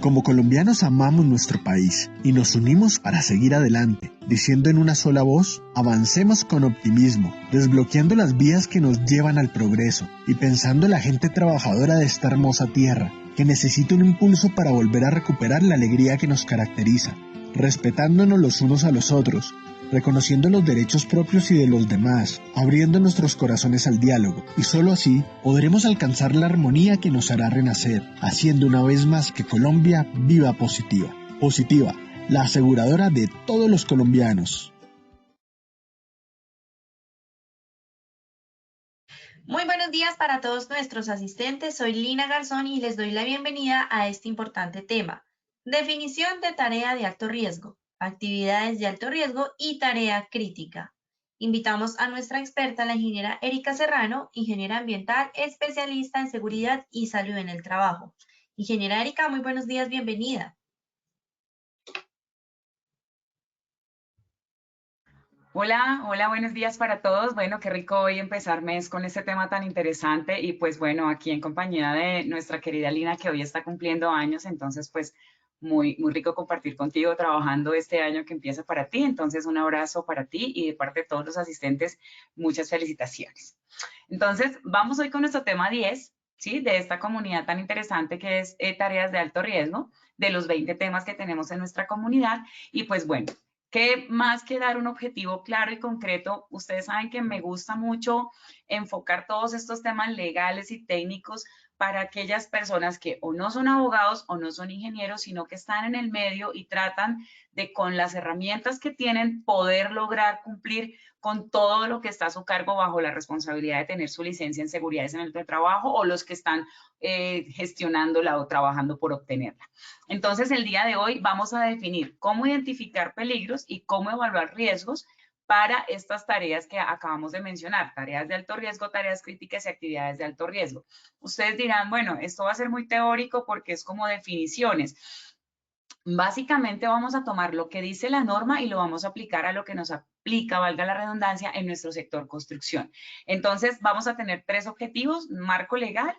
Como colombianos amamos nuestro país y nos unimos para seguir adelante, diciendo en una sola voz, avancemos con optimismo, desbloqueando las vías que nos llevan al progreso y pensando en la gente trabajadora de esta hermosa tierra, que necesita un impulso para volver a recuperar la alegría que nos caracteriza, respetándonos los unos a los otros, reconociendo los derechos propios y de los demás, abriendo nuestros corazones al diálogo, y solo así podremos alcanzar la armonía que nos hará renacer, haciendo una vez más que Colombia viva positiva. Positiva, la aseguradora de todos los colombianos. Muy buenos días para todos nuestros asistentes. Soy Lina Garzón y les doy la bienvenida a este importante tema. Definición de tarea de alto riesgo, actividades de alto riesgo y tarea crítica. Invitamos a nuestra experta, la ingeniera Erika Serrano, ingeniera ambiental, especialista en seguridad y salud en el trabajo. Ingeniera Erika, muy buenos días, bienvenida. Hola, buenos días para todos. Bueno, qué rico hoy empezar mes con este tema tan interesante y pues bueno, aquí en compañía de nuestra querida Lina que hoy está cumpliendo años, entonces pues muy rico compartir contigo trabajando este año que empieza para ti. Entonces un abrazo para ti y de parte de todos los asistentes, muchas felicitaciones. Entonces vamos hoy con nuestro tema 10, ¿sí? De esta comunidad tan interesante que es tareas de alto riesgo, de los 20 temas que tenemos en nuestra comunidad y pues bueno. Que más que dar un objetivo claro y concreto, ustedes saben que me gusta mucho enfocar todos estos temas legales y técnicos para aquellas personas que o no son abogados o no son ingenieros, sino que están en el medio y tratan de con las herramientas que tienen poder lograr cumplir con todo lo que está a su cargo bajo la responsabilidad de tener su licencia en seguridad en el trabajo o los que están gestionándola o trabajando por obtenerla. Entonces, el día de hoy vamos a definir cómo identificar peligros y cómo evaluar riesgos para estas tareas que acabamos de mencionar, tareas de alto riesgo, tareas críticas y actividades de alto riesgo. Ustedes dirán, bueno, esto va a ser muy teórico porque es como definiciones. Básicamente vamos a tomar lo que dice la norma y lo vamos a aplicar a lo que nos aplica, valga la redundancia, en nuestro sector construcción. Entonces, vamos a tener 3 objetivos: marco legal,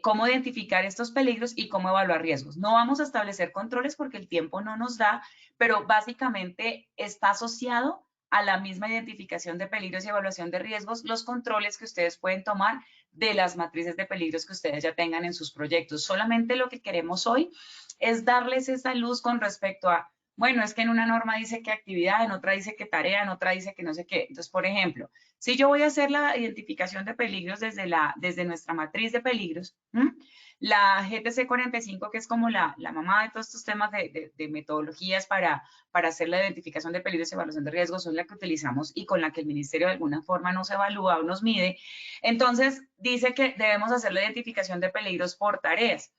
cómo identificar estos peligros y cómo evaluar riesgos. No vamos a establecer controles porque el tiempo no nos da, pero básicamente está asociado a la misma identificación de peligros y evaluación de riesgos, los controles que ustedes pueden tomar de las matrices de peligros que ustedes ya tengan en sus proyectos. Solamente lo que queremos hoy es darles esa luz con respecto a, bueno, es que en una norma dice que actividad, en otra dice que tarea, en otra dice que no sé qué. Entonces, por ejemplo, si yo voy a hacer la identificación de peligros desde nuestra matriz de peligros, la GTC 45, que es como la mamá de todos estos temas de metodologías para hacer la identificación de peligros y evaluación de riesgos, son la que utilizamos y con la que el ministerio de alguna forma nos evalúa o nos mide. Entonces, dice que debemos hacer la identificación de peligros por tareas.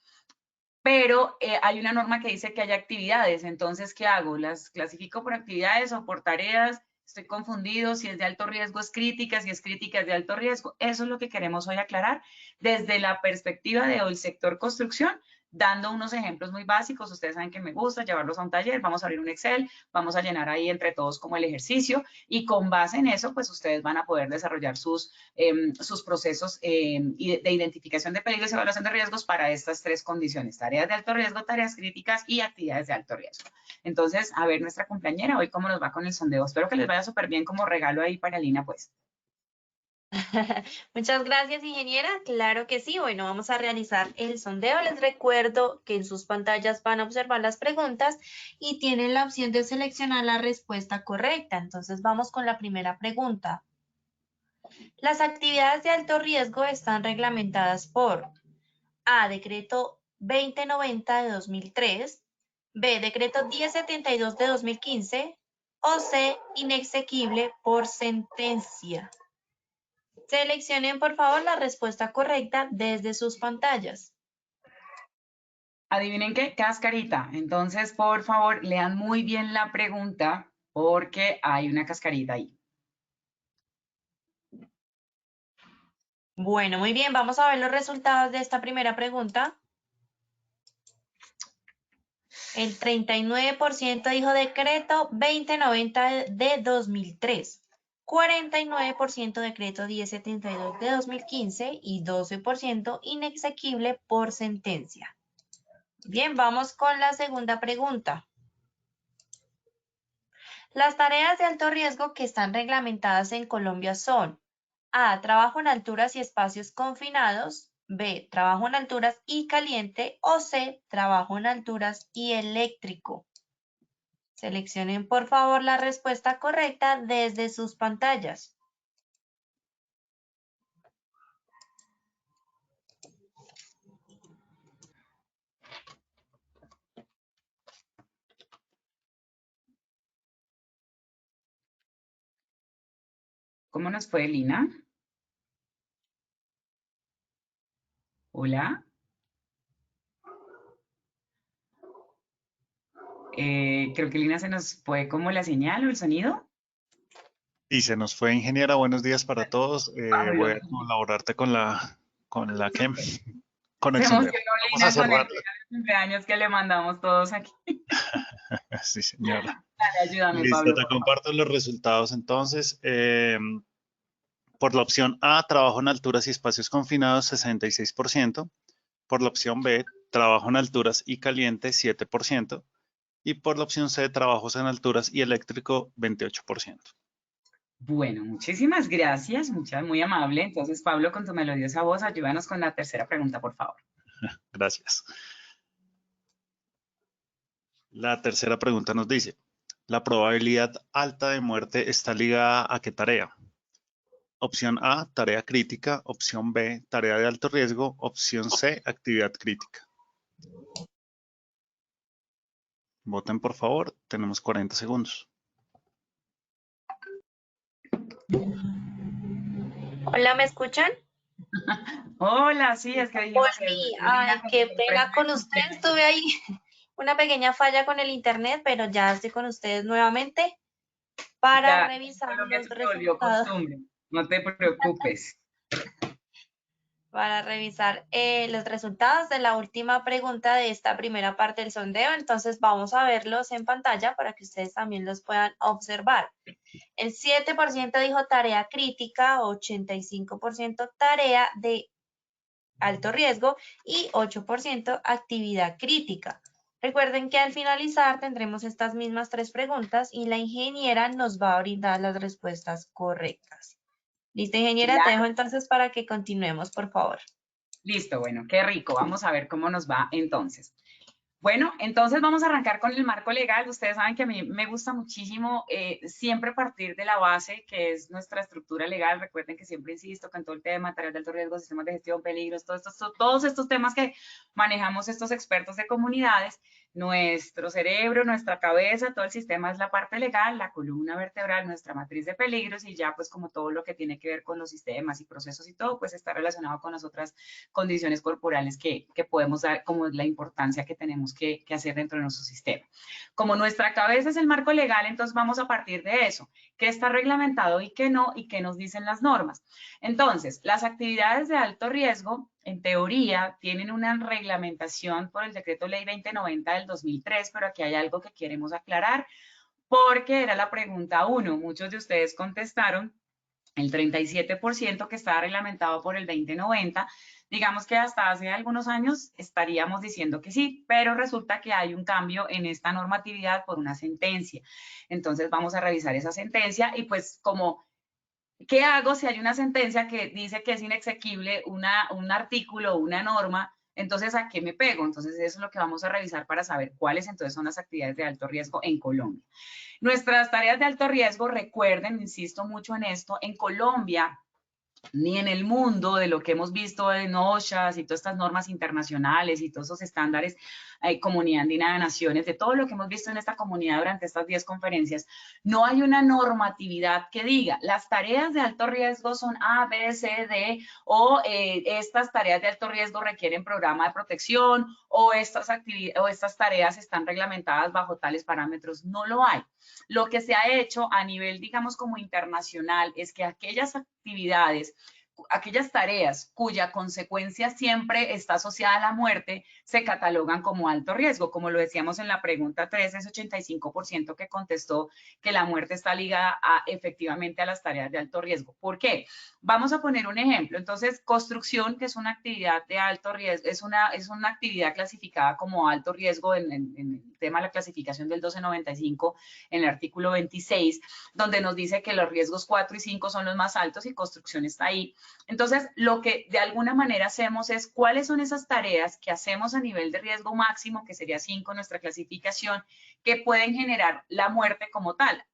Pero hay una norma que dice que hay actividades, entonces, ¿qué hago? ¿Las clasifico por actividades o por tareas? Estoy confundido, si es de alto riesgo es crítica, si es crítica es de alto riesgo. Eso es lo que queremos hoy aclarar desde la perspectiva del sector construcción, dando unos ejemplos muy básicos. Ustedes saben que me gusta llevarlos a un taller, vamos a abrir un Excel, vamos a llenar ahí entre todos como el ejercicio y con base en eso, pues ustedes van a poder desarrollar sus procesos de identificación de peligros y evaluación de riesgos para estas 3 condiciones: tareas de alto riesgo, tareas críticas y actividades de alto riesgo. Entonces, a ver nuestra compañera hoy cómo nos va con el sondeo. Espero que les vaya súper bien como regalo ahí para Lina, pues. Muchas gracias, ingeniera. Claro que sí. Bueno, vamos a realizar el sondeo. Les recuerdo que en sus pantallas van a observar las preguntas y tienen la opción de seleccionar la respuesta correcta. Entonces, vamos con la primera pregunta. Las actividades de alto riesgo están reglamentadas por A. Decreto 2090 de 2003, B. Decreto 1072 de 2015 o C. Inexequible por sentencia. Seleccionen, por favor, la respuesta correcta desde sus pantallas. Adivinen qué, cascarita. Entonces, por favor, lean muy bien la pregunta porque hay una cascarita ahí. Bueno, muy bien, vamos a ver los resultados de esta primera pregunta. El 39% dijo decreto 2090 de 2003, 49% decreto 1072 de 2015 y 12% inexequible por sentencia. Bien, vamos con la segunda pregunta. Las tareas de alto riesgo que están reglamentadas en Colombia son A, trabajo en alturas y espacios confinados, B, trabajo en alturas y caliente o C, trabajo en alturas y eléctrico. Seleccionen por favor la respuesta correcta desde sus pantallas. ¿Cómo nos fue, Lina? Hola. Creo que Lina se nos fue como la señal o el sonido. Y se nos fue, ingeniera. Buenos días para todos. Voy Pablo. a colaborarte con la ¿qué? Se Conexión de. emocionó Vamos a Lina con el cerrar. regalo de cumpleaños que le mandamos todos aquí. Sí, señora. Dale, ayúdame, Listo, Pablo, te por favor. comparto los resultados entonces. Por la opción A, trabajo en alturas y espacios confinados, 66%. Por la opción B, trabajo en alturas y caliente, 7%. Y por la opción C, trabajos en alturas y eléctrico, 28%. Bueno, muchísimas gracias, muy amable. Entonces, Pablo, con tu melodiosa voz, ayúdanos con la tercera pregunta, por favor. Gracias. La tercera pregunta nos dice, ¿la probabilidad alta de muerte está ligada a qué tarea? Opción A, tarea crítica. Opción B, tarea de alto riesgo. Opción C, actividad crítica. Voten, por favor. Tenemos 40 segundos. Hola, ¿me escuchan? Hola, sí, es que dijimos que Volví. Lina Ay, con su qué sorpresa pena de con usted. cumpleaños. Estuve ahí una pequeña falla con el internet, pero ya estoy con ustedes nuevamente para Ya, en revisar Colombia los se volvió resultados. costumbre, no te preocupes. Para revisar los resultados de la última pregunta de esta primera parte del sondeo. Entonces vamos a verlos en pantalla para que ustedes también los puedan observar. El 7% dijo tarea crítica, 85% tarea de alto riesgo y 8% actividad crítica. Recuerden que al finalizar tendremos estas mismas tres preguntas y la ingeniera nos va a brindar las respuestas correctas. Listo, ingeniera, te dejo entonces para que continuemos, por favor. Listo, bueno, qué rico. Vamos a ver cómo nos va entonces. Bueno, entonces vamos a arrancar con el marco legal. Ustedes saben que a mí me gusta muchísimo siempre partir de la base, que es nuestra estructura legal. Recuerden que siempre insisto con todo el tema, tareas de alto riesgo, sistemas de gestión, peligros, todos estos temas que manejamos estos expertos de comunidades. Nuestro cerebro, nuestra cabeza, todo el sistema es la parte legal, la columna vertebral, nuestra matriz de peligros y ya pues como todo lo que tiene que ver con los sistemas y procesos y todo, pues está relacionado con las otras condiciones corporales que podemos dar, como la importancia que tenemos que hacer dentro de nuestro sistema. Como nuestra cabeza es el marco legal, entonces vamos a partir de eso, qué está reglamentado y qué no, y qué nos dicen las normas. Entonces, las actividades de alto riesgo, en teoría, tienen una reglamentación por el Decreto Ley 2090 del 2003, pero aquí hay algo que queremos aclarar, porque era la pregunta 1. Muchos de ustedes contestaron el 37% que estaba reglamentado por el 2090, digamos que hasta hace algunos años estaríamos diciendo que sí, pero resulta que hay un cambio en esta normatividad por una sentencia. Entonces vamos a revisar esa sentencia y pues como, ¿qué hago si hay una sentencia que dice que es inexequible un artículo o una norma? Entonces, ¿a qué me pego? Entonces, eso es lo que vamos a revisar para saber cuáles entonces son las actividades de alto riesgo en Colombia. Nuestras tareas de alto riesgo, recuerden, insisto mucho en esto, en Colombia ni en el mundo de lo que hemos visto en OSHA y todas estas normas internacionales y todos esos estándares, Comunidad Andina de Naciones, de todo lo que hemos visto en esta comunidad durante estas 10 conferencias, no hay una normatividad que diga las tareas de alto riesgo son A, B, C, D, o estas tareas de alto riesgo requieren programa de protección, o estas tareas están reglamentadas bajo tales parámetros. No lo hay. Lo que se ha hecho a nivel, digamos, como internacional, es que aquellas actividades aquellas tareas cuya consecuencia siempre está asociada a la muerte se catalogan como alto riesgo. Como lo decíamos en la pregunta 3, ese 85% que contestó que la muerte está ligada efectivamente a las tareas de alto riesgo. ¿Por qué? Vamos a poner un ejemplo. Entonces, construcción, que es una actividad de alto riesgo, es una actividad clasificada como alto riesgo en el tema de la clasificación del 1295, en el artículo 26, donde nos dice que los riesgos 4 y 5 son los más altos y construcción está ahí. Entonces, lo que de alguna manera hacemos es cuáles son esas tareas que hacemos a nivel de riesgo máximo, que sería 5 en nuestra clasificación, que pueden generar la muerte como tal.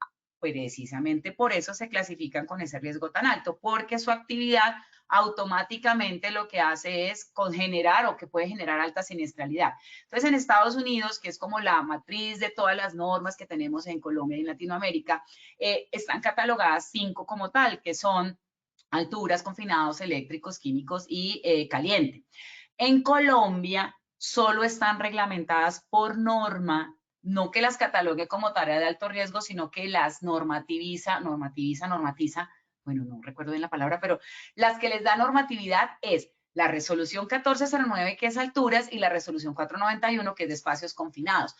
Precisamente por eso se clasifican con ese riesgo tan alto, porque su actividad automáticamente lo que hace es generar o que puede generar alta siniestralidad. Entonces, en Estados Unidos, que es como la matriz de todas las normas que tenemos en Colombia y en Latinoamérica, están catalogadas 5 como tal, que son alturas, confinados, eléctricos, químicos y caliente. En Colombia solo están reglamentadas por norma, no que las catalogue como tarea de alto riesgo, sino que las normatiza, bueno, no recuerdo bien la palabra, pero las que les da normatividad es la resolución 1409, que es alturas, y la resolución 491, que es de espacios confinados.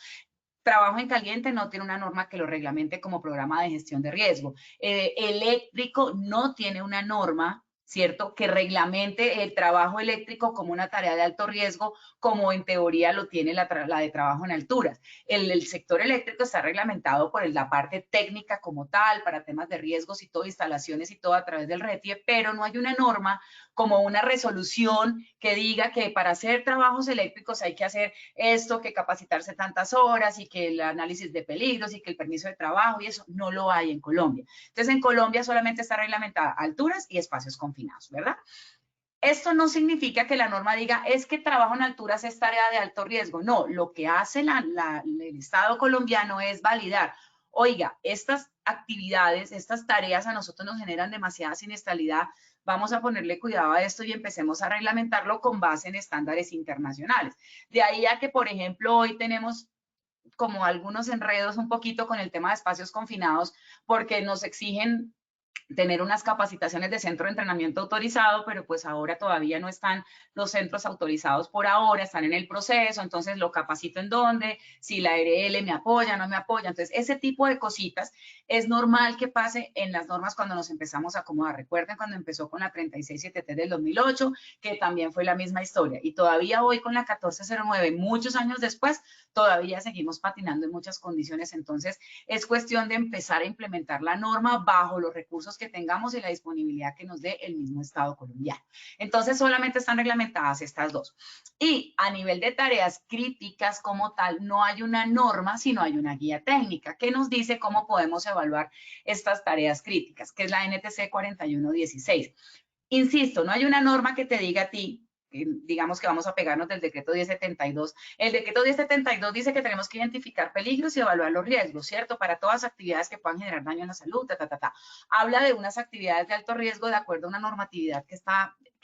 Trabajo en caliente no tiene una norma que lo reglamente como programa de gestión de riesgo. Eléctrico no tiene una norma, ¿cierto?, que reglamente el trabajo eléctrico como una tarea de alto riesgo, como en teoría lo tiene la de trabajo en alturas. El sector eléctrico está reglamentado por la parte técnica como tal, para temas de riesgos y todo, instalaciones y todo a través del RETIE, pero no hay una norma como una resolución que diga que para hacer trabajos eléctricos hay que hacer esto, que capacitarse tantas horas y que el análisis de peligros y que el permiso de trabajo, y eso no lo hay en Colombia. Entonces, en Colombia solamente está reglamentada alturas y espacios confinados, ¿verdad? Esto no significa que la norma diga, es que trabajo en alturas es tarea de alto riesgo. No, lo que hace el Estado colombiano es validar, oiga, estas actividades, estas tareas a nosotros nos generan demasiada siniestralidad, vamos a ponerle cuidado a esto y empecemos a reglamentarlo con base en estándares internacionales. De ahí a que, por ejemplo, hoy tenemos como algunos enredos un poquito con el tema de espacios confinados, porque nos exigen tener unas capacitaciones de centro de entrenamiento autorizado, pero pues ahora todavía no están los centros autorizados por ahora, están en el proceso, entonces lo capacito en dónde, si la ARL me apoya, no me apoya. Entonces, ese tipo de cositas es normal que pase en las normas cuando nos empezamos a acomodar. Recuerden cuando empezó con la 3673 del 2008, que también fue la misma historia. Y todavía hoy con la 1409, muchos años después, todavía seguimos patinando en muchas condiciones. Entonces, es cuestión de empezar a implementar la norma bajo los recursos que tengamos y la disponibilidad que nos dé el mismo Estado colombiano. Entonces, solamente están reglamentadas estas dos. Y a nivel de tareas críticas como tal, no hay una norma, sino hay una guía técnica que nos dice cómo podemos evaluar estas tareas críticas, que es la NTC 4116. Insisto, no hay una norma que te diga a ti, digamos que vamos a pegarnos del decreto 1072. El decreto 1072 dice que tenemos que identificar peligros y evaluar los riesgos, ¿cierto? Para todas las actividades que puedan generar daño en la salud, Habla de unas actividades de alto riesgo de acuerdo a una normatividad que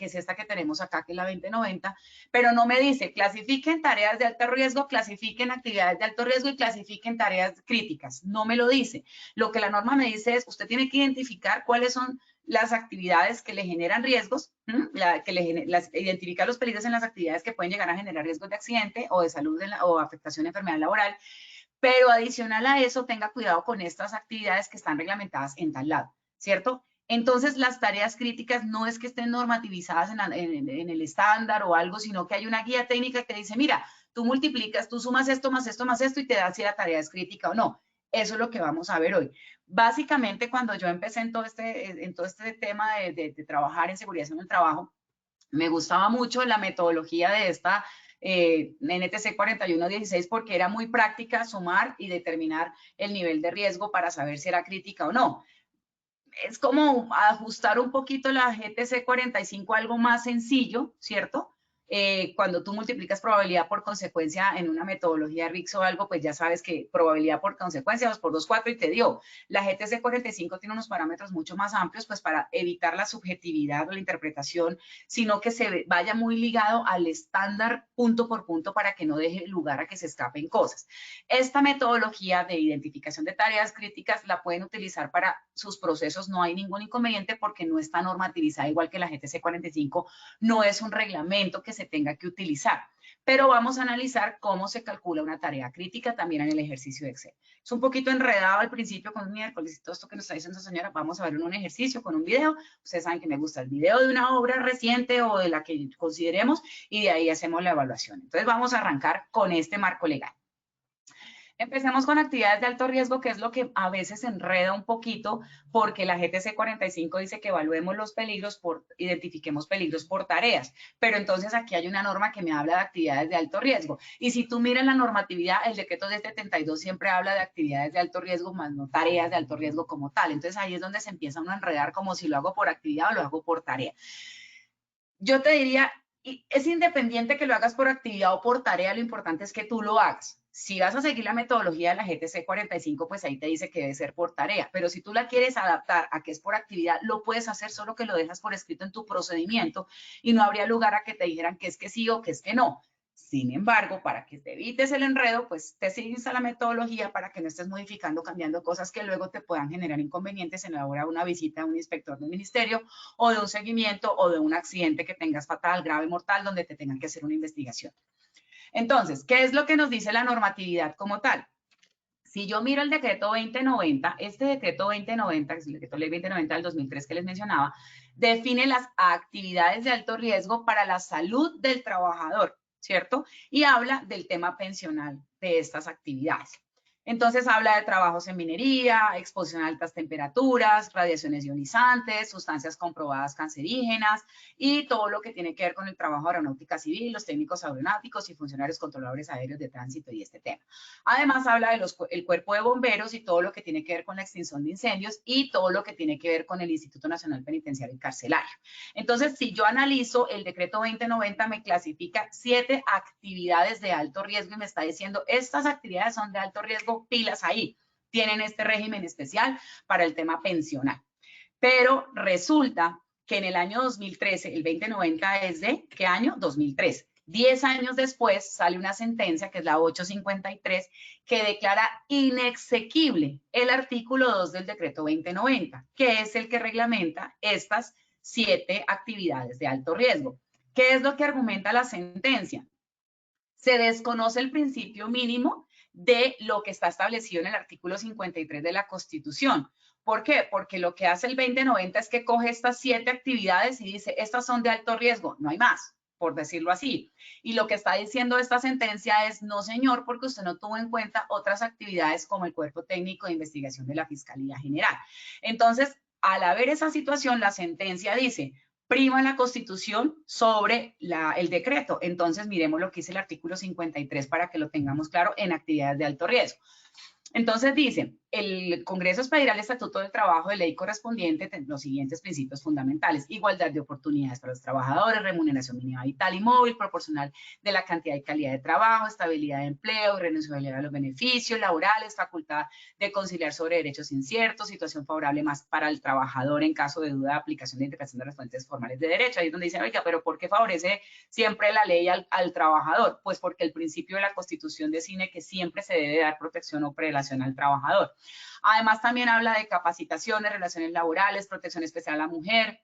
es esta que tenemos acá, que es la 2090, pero no me dice, clasifiquen tareas de alto riesgo, clasifiquen actividades de alto riesgo y clasifiquen tareas críticas. No me lo dice. Lo que la norma me dice es, usted tiene que identificar cuáles son las actividades que le generan riesgos, identificar los peligros en las actividades que pueden llegar a generar riesgos de accidente o de salud o afectación de enfermedad laboral, pero adicional a eso tenga cuidado con estas actividades que están reglamentadas en tal lado, ¿cierto? Entonces, las tareas críticas no es que estén normativizadas en el estándar o algo, sino que hay una guía técnica que dice, mira, tú multiplicas, tú sumas esto más esto más esto y te da si la tarea es crítica o no. Eso es lo que vamos a ver hoy. Básicamente, cuando yo empecé en todo este tema de trabajar en seguridad en el trabajo, me gustaba mucho la metodología de esta NTC 4116 porque era muy práctica sumar y determinar el nivel de riesgo para saber si era crítica o no. Es como ajustar un poquito la GTC 45 a algo más sencillo, ¿cierto? Cuando tú multiplicas probabilidad por consecuencia en una metodología RIX o algo, pues ya sabes que probabilidad por consecuencia, 2 por 2, 4 y te dio. La GTC 45 tiene unos parámetros mucho más amplios, pues para evitar la subjetividad o la interpretación, sino que se vaya muy ligado al estándar punto por punto para que no deje lugar a que se escapen cosas. Esta metodología de identificación de tareas críticas la pueden utilizar para sus procesos, no hay ningún inconveniente porque no está normativizada igual que la GTC 45, no es un reglamento que se tenga que utilizar. Pero vamos a analizar cómo se calcula una tarea crítica también en el ejercicio de Excel. Es un poquito enredado al principio con miércoles y todo esto que nos está diciendo señora. Vamos a ver un ejercicio con un video. Ustedes saben que me gusta el video de una obra reciente o de la que consideremos y de ahí hacemos la evaluación. Entonces vamos a arrancar con este marco legal. Empecemos con actividades de alto riesgo, que es lo que a veces enreda un poquito, porque la GTC 45 dice que evaluemos los peligros, identifiquemos peligros por tareas, pero entonces aquí hay una norma que me habla de actividades de alto riesgo. Y si tú miras la normatividad, el decreto de 72 siempre habla de actividades de alto riesgo, más no tareas de alto riesgo como tal. Entonces ahí es donde se empieza uno a enredar como si lo hago por actividad o lo hago por tarea. Yo te diría, es independiente que lo hagas por actividad o por tarea, lo importante es que tú lo hagas. Si vas a seguir la metodología de la GTC 45, pues ahí te dice que debe ser por tarea. Pero si tú la quieres adaptar a que es por actividad, lo puedes hacer, solo que lo dejas por escrito en tu procedimiento y no habría lugar a que te dijeran que es que sí o que es que no. Sin embargo, para que te evites el enredo, pues te sigues a la metodología para que no estés modificando, cambiando cosas que luego te puedan generar inconvenientes en la hora de una visita a un inspector del ministerio o de un seguimiento o de un accidente que tengas fatal, grave, mortal, donde te tengan que hacer una investigación. Entonces, ¿qué es lo que nos dice la normatividad como tal? Si yo miro el decreto 2090, este decreto 2090, que es el decreto ley 2090 del 2003 que les mencionaba, define las actividades de alto riesgo para la salud del trabajador, ¿cierto? Y habla del tema pensional de estas actividades. Entonces habla de trabajos en minería, exposición a altas temperaturas, radiaciones ionizantes, sustancias comprobadas cancerígenas y todo lo que tiene que ver con el trabajo de aeronáutica civil, los técnicos aeronáuticos y funcionarios controladores aéreos de tránsito y este tema. Además habla del cuerpo de bomberos y todo lo que tiene que ver con la extinción de incendios y todo lo que tiene que ver con el Instituto Nacional Penitenciario y Carcelario. Entonces, si yo analizo el decreto 2090, me clasifica 7 actividades de alto riesgo y me está diciendo, estas actividades son de alto riesgo, pilas ahí, tienen este régimen especial para el tema pensional. Pero resulta que en el año 2013, el 2090 es de, ¿qué año? 2003. 10 años después sale una sentencia, que es la 853, que declara inexequible el artículo 2 del decreto 2090, que es el que reglamenta estas 7 actividades de alto riesgo. ¿Qué es lo que argumenta la sentencia? Se desconoce el principio mínimo de lo que está establecido en el artículo 53 de la Constitución. ¿Por qué? Porque lo que hace el 2090 es que coge estas 7 actividades y dice, estas son de alto riesgo, no hay más, por decirlo así. Y lo que está diciendo esta sentencia es, no señor, porque usted no tuvo en cuenta otras actividades como el Cuerpo Técnico de Investigación de la Fiscalía General. Entonces, al haber esa situación, la sentencia dice, prima la Constitución sobre el decreto. Entonces, miremos lo que dice el artículo 53 para que lo tengamos claro en actividades de alto riesgo. Entonces dice, el Congreso expedirá el Estatuto del Trabajo de ley correspondiente en los siguientes principios fundamentales: igualdad de oportunidades para los trabajadores, remuneración mínima vital y móvil, proporcional de la cantidad y calidad de trabajo, estabilidad de empleo, renunciabilidad a los beneficios laborales, facultad de conciliar sobre derechos inciertos, situación favorable más para el trabajador en caso de duda de aplicación de interpretación de las fuentes formales de derecho. Ahí es donde dicen, oiga, pero ¿por qué favorece siempre la ley al trabajador? Pues porque el principio de la Constitución define que siempre se debe dar protección o prelación al trabajador. Además, también habla de capacitaciones, relaciones laborales, protección especial a la mujer,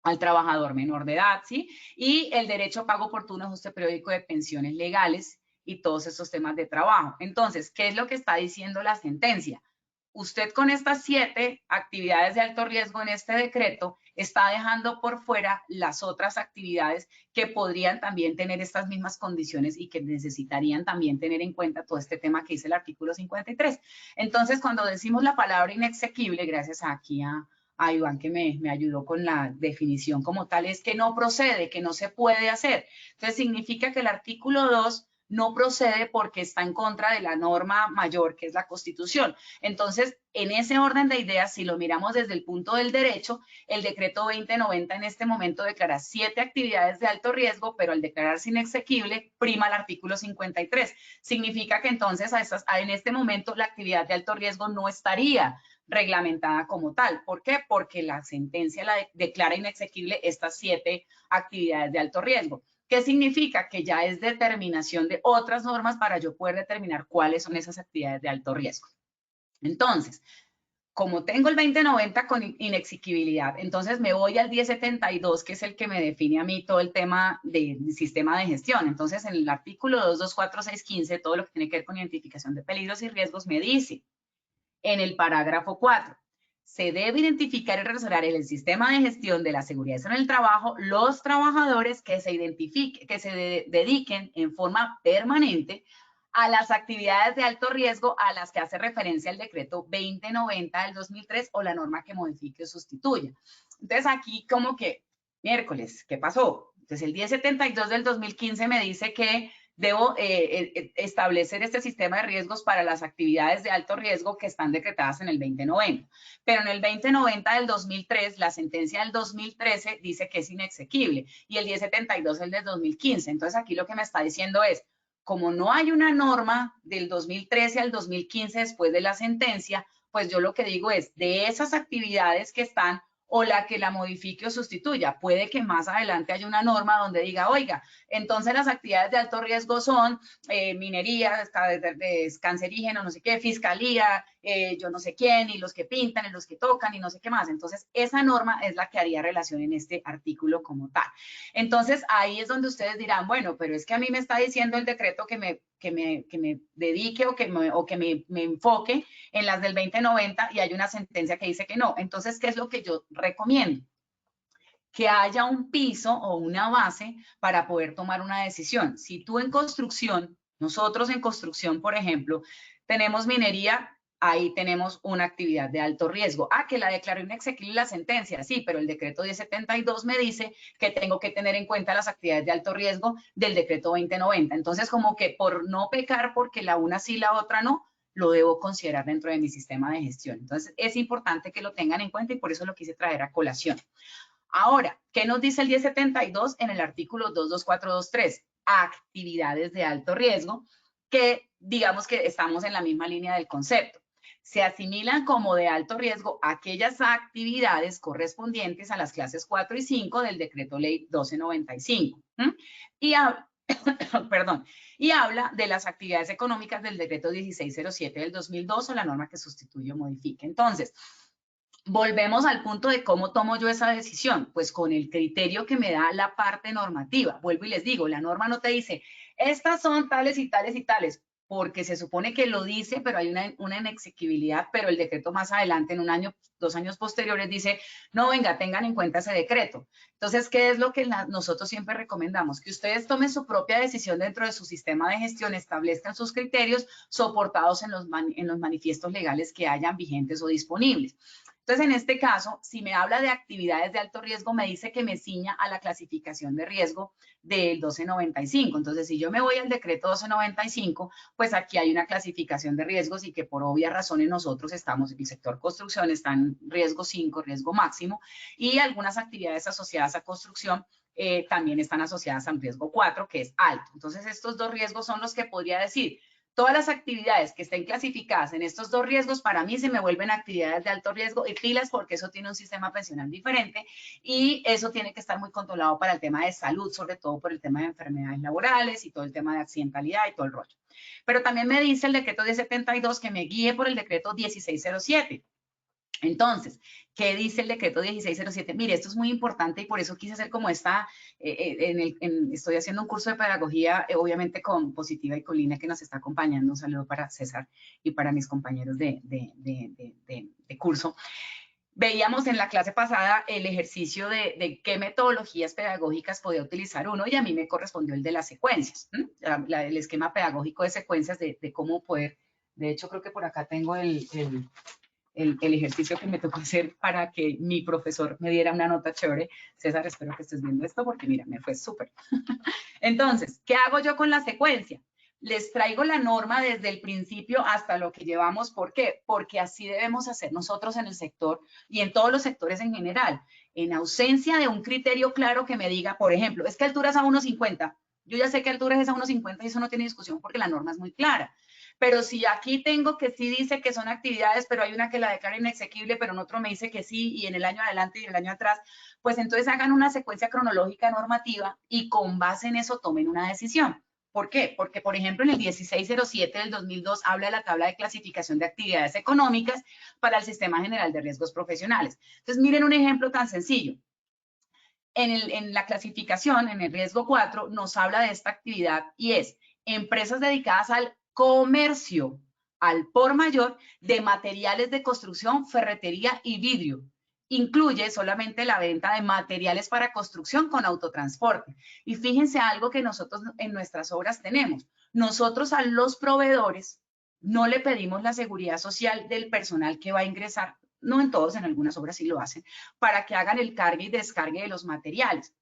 al trabajador menor de edad, ¿sí? Y el derecho a pago oportuno, ajuste periódico de pensiones legales y todos estos temas de trabajo. Entonces, ¿qué es lo que está diciendo la sentencia? Usted con estas 7 actividades de alto riesgo en este decreto está dejando por fuera las otras actividades que podrían también tener estas mismas condiciones y que necesitarían también tener en cuenta todo este tema que dice el artículo 53. Entonces, cuando decimos la palabra inexequible, gracias aquí a Iván que me ayudó con la definición como tal, es que no procede, que no se puede hacer. Entonces, significa que el artículo 2 no procede porque está en contra de la norma mayor, que es la Constitución. Entonces, en ese orden de ideas, si lo miramos desde el punto del derecho, el decreto 2090 en este momento declara 7 actividades de alto riesgo, pero al declararse inexequible, prima el artículo 53. Significa que entonces en este momento la actividad de alto riesgo no estaría reglamentada como tal. ¿Por qué? Porque la sentencia declara inexequible estas 7 actividades de alto riesgo. ¿Qué significa? Que ya es determinación de otras normas para yo poder determinar cuáles son esas actividades de alto riesgo. Entonces, como tengo el 2090 con inexequibilidad, entonces me voy al 1072, que es el que me define a mí todo el tema del sistema de gestión. Entonces, en el artículo 224615, todo lo que tiene que ver con identificación de peligros y riesgos, me dice, en el parágrafo 4, se debe identificar y resolver en el sistema de gestión de la seguridad en el trabajo los trabajadores que se dediquen en forma permanente a las actividades de alto riesgo a las que hace referencia el decreto 2090 del 2003 o la norma que modifique o sustituya. Entonces aquí como que, miércoles, ¿qué pasó? Entonces el 1072 del 2015 me dice que debo establecer este sistema de riesgos para las actividades de alto riesgo que están decretadas en el 2090. Pero en el 2090 del 2003, la sentencia del 2013 dice que es inexequible y el 1072 es el del 2015. Entonces aquí lo que me está diciendo es, como no hay una norma del 2013 al 2015 después de la sentencia, pues yo lo que digo es, de esas actividades que están, o la que la modifique o sustituya. Puede que más adelante haya una norma donde diga, oiga, entonces las actividades de alto riesgo son minería, cancerígeno, no sé qué, fiscalía, yo no sé quién, y los que pintan, y los que tocan, y no sé qué más. Entonces, esa norma es la que haría relación en este artículo como tal. Entonces, ahí es donde ustedes dirán, bueno, pero es que a mí me está diciendo el decreto que me dedique o que me enfoque en las del 2090 y hay una sentencia que dice que no. Entonces, ¿qué es lo que yo recomiendo? Que haya un piso o una base para poder tomar una decisión. Si tú en construcción, nosotros en construcción, por ejemplo, tenemos minería, ahí tenemos una actividad de alto riesgo. Ah, que la declaró inexequible la sentencia, sí, pero el decreto 1072 me dice que tengo que tener en cuenta las actividades de alto riesgo del decreto 2090. Entonces, como que por no pecar, porque la una sí, la otra no, lo debo considerar dentro de mi sistema de gestión. Entonces, es importante que lo tengan en cuenta y por eso lo quise traer a colación. Ahora, ¿qué nos dice el 1072 en el artículo 22423? Actividades de alto riesgo, que digamos que estamos en la misma línea del concepto. Se asimilan como de alto riesgo aquellas actividades correspondientes a las clases 4 y 5 del decreto ley 1295. Y habla de las actividades económicas del decreto 1607 del 2002 o la norma que sustituye o modifique. Entonces, volvemos al punto de cómo tomo yo esa decisión, pues con el criterio que me da la parte normativa. Vuelvo y les digo, la norma no te dice, estas son tales y tales y tales, porque se supone que lo dice, pero hay una inexequibilidad, pero el decreto más adelante, en un año, 2 años posteriores, dice, no, venga, tengan en cuenta ese decreto. Entonces, ¿qué es lo que nosotros siempre recomendamos? Que ustedes tomen su propia decisión dentro de su sistema de gestión, establezcan sus criterios soportados en los manifiestos legales que hayan vigentes o disponibles. Entonces, en este caso, si me habla de actividades de alto riesgo, me dice que me ciña a la clasificación de riesgo del 1295. Entonces, si yo me voy al decreto 1295, pues aquí hay una clasificación de riesgos y que por obvias razones nosotros estamos en el sector construcción, está en riesgo 5, riesgo máximo, y algunas actividades asociadas a construcción también están asociadas a un riesgo 4, que es alto. Entonces, estos 2 riesgos son los que podría decir, todas las actividades que estén clasificadas en estos 2 riesgos, para mí se me vuelven actividades de alto riesgo y pilas porque eso tiene un sistema pensional diferente y eso tiene que estar muy controlado para el tema de salud, sobre todo por el tema de enfermedades laborales y todo el tema de accidentalidad y todo el rollo. Pero también me dice el decreto 1072 que me guíe por el decreto 1607. Entonces, ¿qué dice el decreto 1607? Mire, esto es muy importante y por eso quise hacer como esta, estoy haciendo un curso de pedagogía, obviamente con Positiva y Colina que nos está acompañando. Un saludo para César y para mis compañeros de curso. Veíamos en la clase pasada el ejercicio de qué metodologías pedagógicas podía utilizar uno y a mí me correspondió el de las secuencias, el esquema pedagógico de secuencias de cómo poder, de hecho creo que por acá tengo el ejercicio que me tocó hacer para que mi profesor me diera una nota chévere. César, espero que estés viendo esto porque mira, me fue súper. Entonces, ¿qué hago yo con la secuencia? les traigo la norma desde el principio hasta lo que llevamos. ¿Por qué? Porque así debemos hacer nosotros en el sector y en todos los sectores en general. En ausencia de un criterio claro que me diga, por ejemplo, es que altura es a 1,50. Yo ya sé que altura es a 1,50 y eso no tiene discusión porque la norma es muy clara. Pero si aquí tengo que sí dice que son actividades, pero hay una que la declara inexequible, pero en otro me dice que sí, y en el año adelante y en el año atrás, pues entonces hagan una secuencia cronológica normativa y con base en eso tomen una decisión. ¿Por qué? Porque, por ejemplo, en el 1607 del 2002 habla de la tabla de clasificación de actividades económicas para el Sistema General de Riesgos Profesionales. Entonces, miren un ejemplo tan sencillo. En la clasificación, en el riesgo 4, nos habla de esta actividad y es empresas dedicadas al comercio, al por mayor, de materiales de construcción, ferretería y vidrio. Incluye solamente la venta de materiales para construcción con autotransporte. Y fíjense algo que nosotros en nuestras obras tenemos. Nosotros a los proveedores no le pedimos la seguridad social del personal que va a ingresar, no en todos, en algunas obras sí lo hacen, para que hagan el cargue y descargue de los materiales.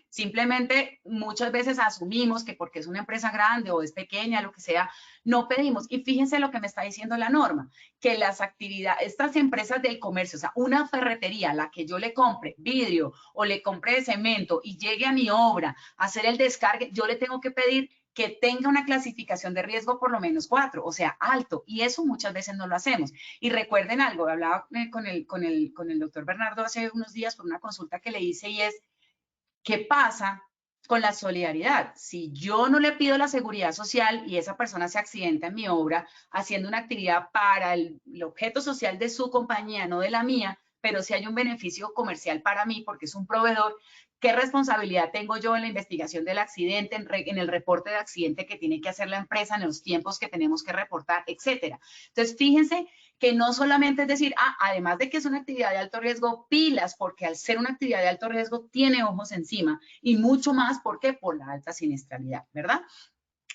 Simplemente muchas veces asumimos que porque es una empresa grande o es pequeña, lo que sea, no pedimos. Y fíjense lo que me está diciendo la norma, que las actividades, estas empresas del comercio, o sea, una ferretería, la que yo le compre vidrio o le compre cemento y llegue a mi obra a hacer el descargue, yo le tengo que pedir que tenga una clasificación de riesgo por lo menos 4, o sea, alto, y eso muchas veces no lo hacemos. Y recuerden algo, hablaba con el doctor Bernardo hace unos días por una consulta que le hice y es, ¿qué pasa con la solidaridad? Si yo no le pido la seguridad social y esa persona se accidenta en mi obra haciendo una actividad para el objeto social de su compañía, no de la mía, pero si hay un beneficio comercial para mí porque es un proveedor, ¿qué responsabilidad tengo yo en la investigación del accidente, en el reporte de accidente que tiene que hacer la empresa, en los tiempos que tenemos que reportar, etcétera? Entonces, fíjense que no solamente es decir, además de que es una actividad de alto riesgo, pilas, porque al ser una actividad de alto riesgo tiene ojos encima y mucho más, ¿por qué? Por la alta siniestralidad, ¿verdad?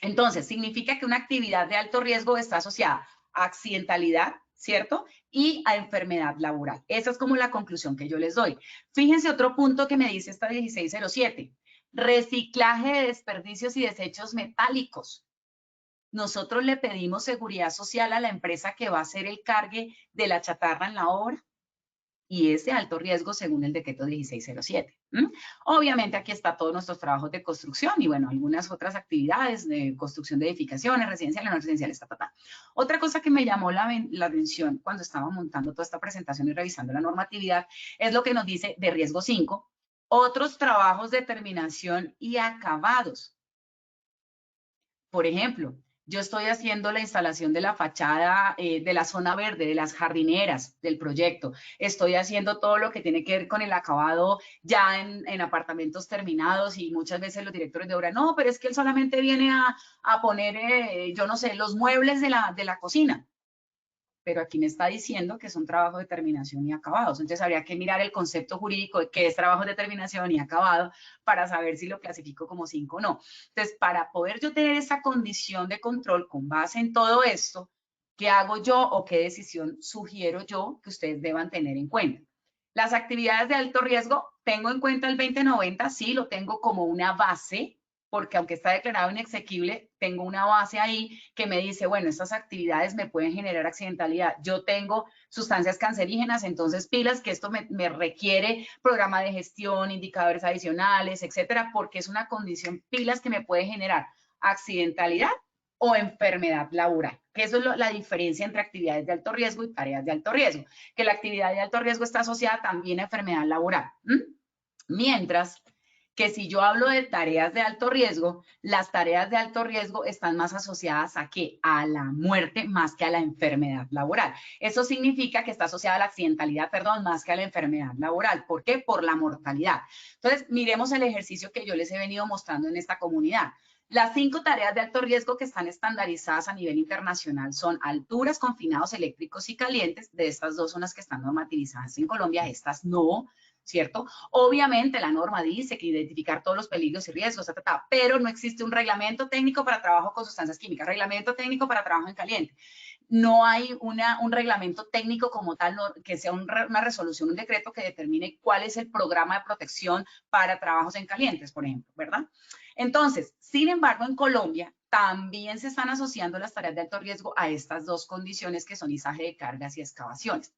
Entonces, significa que una actividad de alto riesgo está asociada a accidentalidad, ¿cierto? Y a enfermedad laboral. Esa es como la conclusión que yo les doy. Fíjense otro punto que me dice esta 1607. Reciclaje de desperdicios y desechos metálicos. Nosotros le pedimos seguridad social a la empresa que va a hacer el cargue de la chatarra en la obra y es de alto riesgo según el decreto 1607. Obviamente aquí está todos nuestros trabajos de construcción y bueno, algunas otras actividades de construcción de edificaciones, residenciales, no residenciales, Otra cosa que me llamó la atención cuando estaba montando toda esta presentación y revisando la normatividad es lo que nos dice de riesgo 5, otros trabajos de terminación y acabados. Por ejemplo, yo estoy haciendo la instalación de la fachada de la zona verde, de las jardineras del proyecto. Estoy haciendo todo lo que tiene que ver con el acabado ya en apartamentos terminados y muchas veces los directores de obra, no, pero es que él solamente viene a poner, yo no sé, los muebles de la cocina. Pero aquí me está diciendo que son trabajos de terminación y acabados. Entonces habría que mirar el concepto jurídico de qué es trabajo de terminación y acabado para saber si lo clasifico como 5 o no. Entonces, para poder yo tener esa condición de control con base en todo esto, ¿qué hago yo o qué decisión sugiero yo que ustedes deban tener en cuenta? Las actividades de alto riesgo, tengo en cuenta el 2090, sí, lo tengo como una base, porque aunque está declarado inexequible, tengo una base ahí que me dice, bueno, estas actividades me pueden generar accidentalidad. Yo tengo sustancias cancerígenas, entonces pilas, que esto me requiere programa de gestión, indicadores adicionales, etcétera, porque es una condición pilas que me puede generar accidentalidad o enfermedad laboral, que eso es la diferencia entre actividades de alto riesgo y tareas de alto riesgo, que la actividad de alto riesgo está asociada también a enfermedad laboral. Mientras que si yo hablo de tareas de alto riesgo, las tareas de alto riesgo están más asociadas a ¿qué? A la muerte más que a la enfermedad laboral. Eso significa que está asociada a la accidentalidad, perdón, más que a la enfermedad laboral. ¿Por qué? Por la mortalidad. Entonces, miremos el ejercicio que yo les he venido mostrando en esta comunidad. Las 5 tareas de alto riesgo que están estandarizadas a nivel internacional son alturas, confinados eléctricos y calientes. De estas 2 son las que están normativizadas en Colombia, estas no, ¿cierto? Obviamente la norma dice que identificar todos los peligros y riesgos, pero no existe un reglamento técnico para trabajo con sustancias químicas, reglamento técnico para trabajo en caliente. No hay un reglamento técnico como tal, que sea una resolución, un decreto que determine cuál es el programa de protección para trabajos en calientes, por ejemplo, ¿verdad? Entonces, sin embargo, en Colombia también se están asociando las tareas de alto riesgo a estas dos condiciones que son izaje de cargas y excavaciones.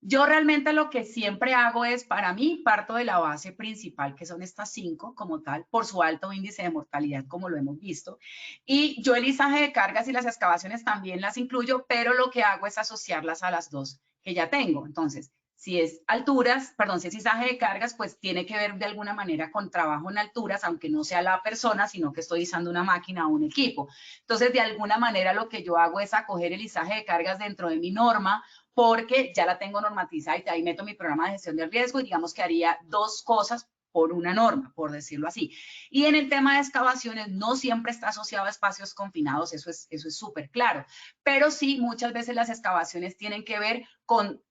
Yo realmente lo que siempre hago es, para mí, parto de la base principal, que son estas 5 como tal, por su alto índice de mortalidad, como lo hemos visto. Y yo el izaje de cargas y las excavaciones también las incluyo, pero lo que hago es asociarlas a las dos que ya tengo. Entonces, si es alturas, perdón, si es izaje de cargas, pues tiene que ver de alguna manera con trabajo en alturas, aunque no sea la persona, sino que estoy izando una máquina o un equipo. Entonces, de alguna manera lo que yo hago es acoger el izaje de cargas dentro de mi norma, porque ya la tengo normatizada y ahí meto mi programa de gestión del riesgo y digamos que haría 2 cosas por una norma, por decirlo así. Y en el tema de excavaciones no siempre está asociado a espacios confinados, eso es súper claro, pero sí muchas veces las excavaciones tienen que ver con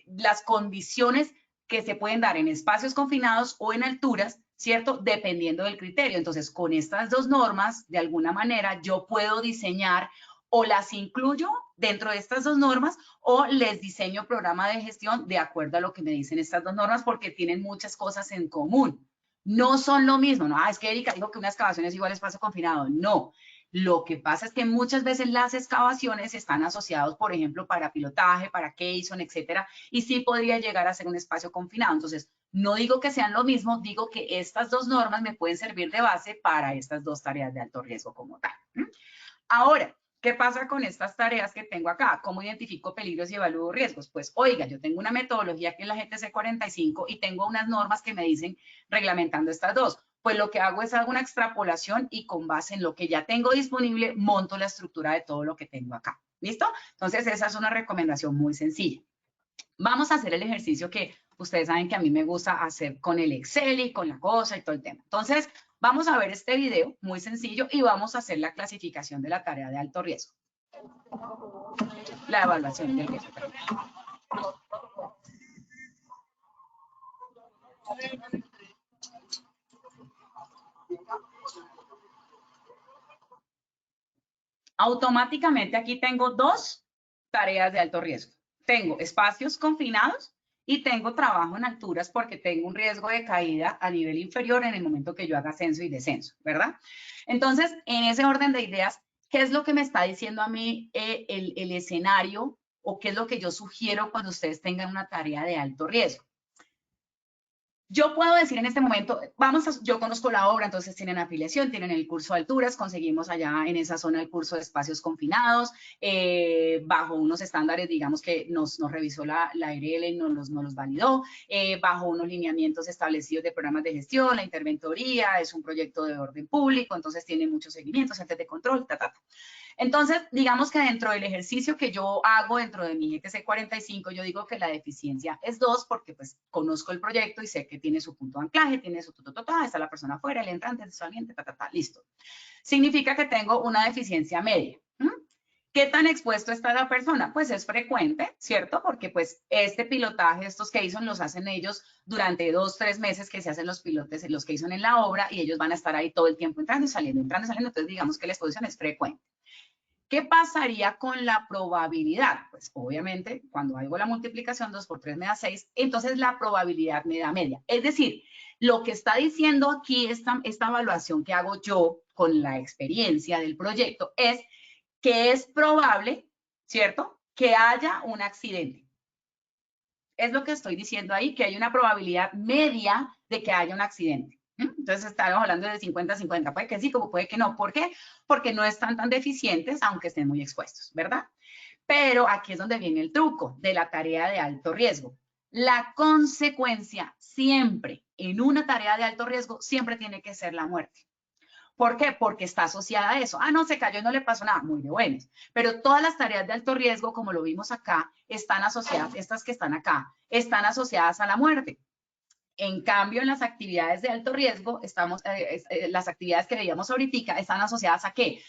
las condiciones que se pueden dar en espacios confinados o en alturas, ¿cierto? Dependiendo del criterio. Entonces, con estas 2 normas, de alguna manera, yo puedo diseñar o las incluyo dentro de estas 2 normas o les diseño programa de gestión de acuerdo a lo que me dicen estas 2 normas porque tienen muchas cosas en común. No son lo mismo, ¿no? Es que Erika dijo que una excavación es igual a espacio confinado. No. Lo que pasa es que muchas veces las excavaciones están asociados, por ejemplo, para pilotaje, para Keyson, etcétera, y sí podría llegar a ser un espacio confinado. Entonces, no digo que sean lo mismo, digo que estas 2 normas me pueden servir de base para estas 2 tareas de alto riesgo como tal. Ahora, ¿qué pasa con estas tareas que tengo acá? ¿Cómo identifico peligros y evalúo riesgos? Pues, oiga, yo tengo una metodología que es la GTC 45 y tengo unas normas que me dicen reglamentando estas 2. Pues lo que hago es hago una extrapolación y con base en lo que ya tengo disponible, monto la estructura de todo lo que tengo acá. ¿Listo? Entonces, esa es una recomendación muy sencilla. Vamos a hacer el ejercicio que ustedes saben que a mí me gusta hacer con el Excel y con la cosa y todo el tema. Entonces, vamos a ver este video muy sencillo y vamos a hacer la clasificación de la tarea de alto riesgo. La evaluación del riesgo. Automáticamente aquí tengo 2 tareas de alto riesgo. Tengo espacios confinados y tengo trabajo en alturas porque tengo un riesgo de caída a nivel inferior en el momento que yo haga ascenso y descenso, ¿verdad? Entonces, en ese orden de ideas, ¿qué es lo que me está diciendo a mí el escenario o qué es lo que yo sugiero cuando ustedes tengan una tarea de alto riesgo? Yo puedo decir en este momento, yo conozco la obra, entonces tienen afiliación, tienen el curso de alturas, conseguimos allá en esa zona el curso de espacios confinados, bajo unos estándares, digamos que nos revisó la ARL y nos los validó, bajo unos lineamientos establecidos de programas de gestión, la interventoría, es un proyecto de orden público, entonces tiene muchos seguimientos, entes de control, Entonces, digamos que dentro del ejercicio que yo hago dentro de mi GTC 45, yo digo que la deficiencia es 2 porque pues conozco el proyecto y sé que tiene su punto de anclaje, tiene su está la persona afuera, el entrante, el saliente, listo. Significa que tengo una deficiencia media. ¿Qué tan expuesto está la persona? Pues es frecuente, ¿cierto? Porque pues este pilotaje, estos Keyson los hacen ellos durante 2, 3 meses que se hacen los pilotes, los Keyson en la obra y ellos van a estar ahí todo el tiempo entrando y saliendo, entonces digamos que la exposición es frecuente. ¿Qué pasaría con la probabilidad? Pues obviamente, cuando hago la multiplicación, 2 por 3 me da 6, entonces la probabilidad me da media. Es decir, lo que está diciendo aquí esta evaluación que hago yo con la experiencia del proyecto es que es probable, ¿cierto?, que haya un accidente. Es lo que estoy diciendo ahí, que hay una probabilidad media de que haya un accidente. Entonces estamos hablando de 50-50, puede que sí, como puede que no. ¿Por qué? Porque no están tan deficientes, aunque estén muy expuestos, ¿verdad? Pero aquí es donde viene el truco de la tarea de alto riesgo. La consecuencia siempre en una tarea de alto riesgo siempre tiene que ser la muerte. ¿Por qué? Porque está asociada a eso. Ah, no, se cayó y no le pasó nada. Muy de buenas. Pero todas las tareas de alto riesgo, como lo vimos acá, están asociadas, estas que están acá, están asociadas a la muerte. En cambio, en las actividades de alto riesgo, las actividades que veíamos ahorita están asociadas a ¿qué?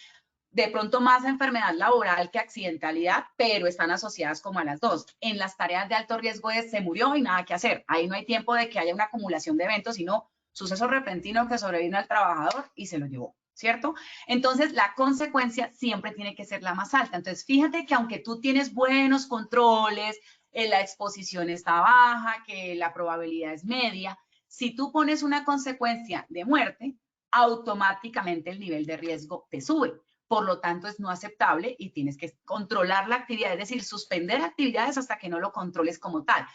De pronto más a enfermedad laboral que accidentalidad, pero están asociadas como a las 2. En las tareas de alto riesgo se murió y nada que hacer. Ahí no hay tiempo de que haya una acumulación de eventos, sino suceso repentino que sobrevino al trabajador y se lo llevó, ¿cierto? Entonces, la consecuencia siempre tiene que ser la más alta. Entonces, fíjate que aunque tú tienes buenos controles, la exposición está baja, que la probabilidad es media, si tú pones una consecuencia de muerte, automáticamente el nivel de riesgo te sube. Por lo tanto, es no aceptable y tienes que controlar la actividad, es decir, suspender actividades hasta que no lo controles como tal.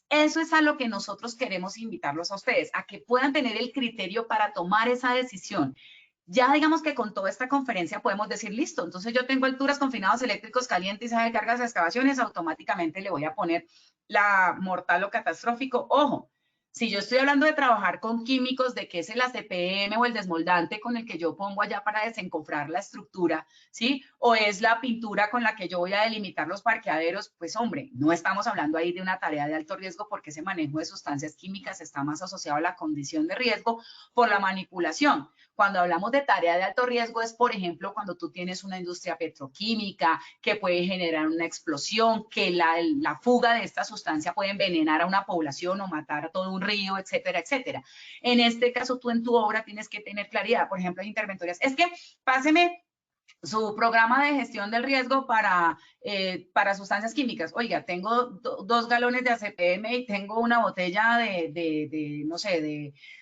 Eso es a lo que nosotros queremos invitarlos a ustedes, a que puedan tener el criterio para tomar esa decisión. Ya digamos que con toda esta conferencia podemos decir, listo, entonces yo tengo alturas, confinados, eléctricos, calientes, de cargas, excavaciones, automáticamente le voy a poner la mortal o catastrófico. Ojo, si yo estoy hablando de trabajar con químicos, de que es el ACPM o el desmoldante con el que yo pongo allá para desencofrar la estructura, ¿sí? O es la pintura con la que yo voy a delimitar los parqueaderos, pues hombre, no estamos hablando ahí de una tarea de alto riesgo porque ese manejo de sustancias químicas está más asociado a la condición de riesgo por la manipulación. Cuando hablamos de tarea de alto riesgo es, por ejemplo, cuando tú tienes una industria petroquímica que puede generar una explosión, que la fuga de esta sustancia puede envenenar a una población o matar a todo un río, etcétera, etcétera. En este caso, tú en tu obra tienes que tener claridad. Por ejemplo, hay interventorias. Es que páseme su programa de gestión del riesgo para sustancias químicas. Oiga, tengo 2 galones de ACPM y tengo una botella no sé,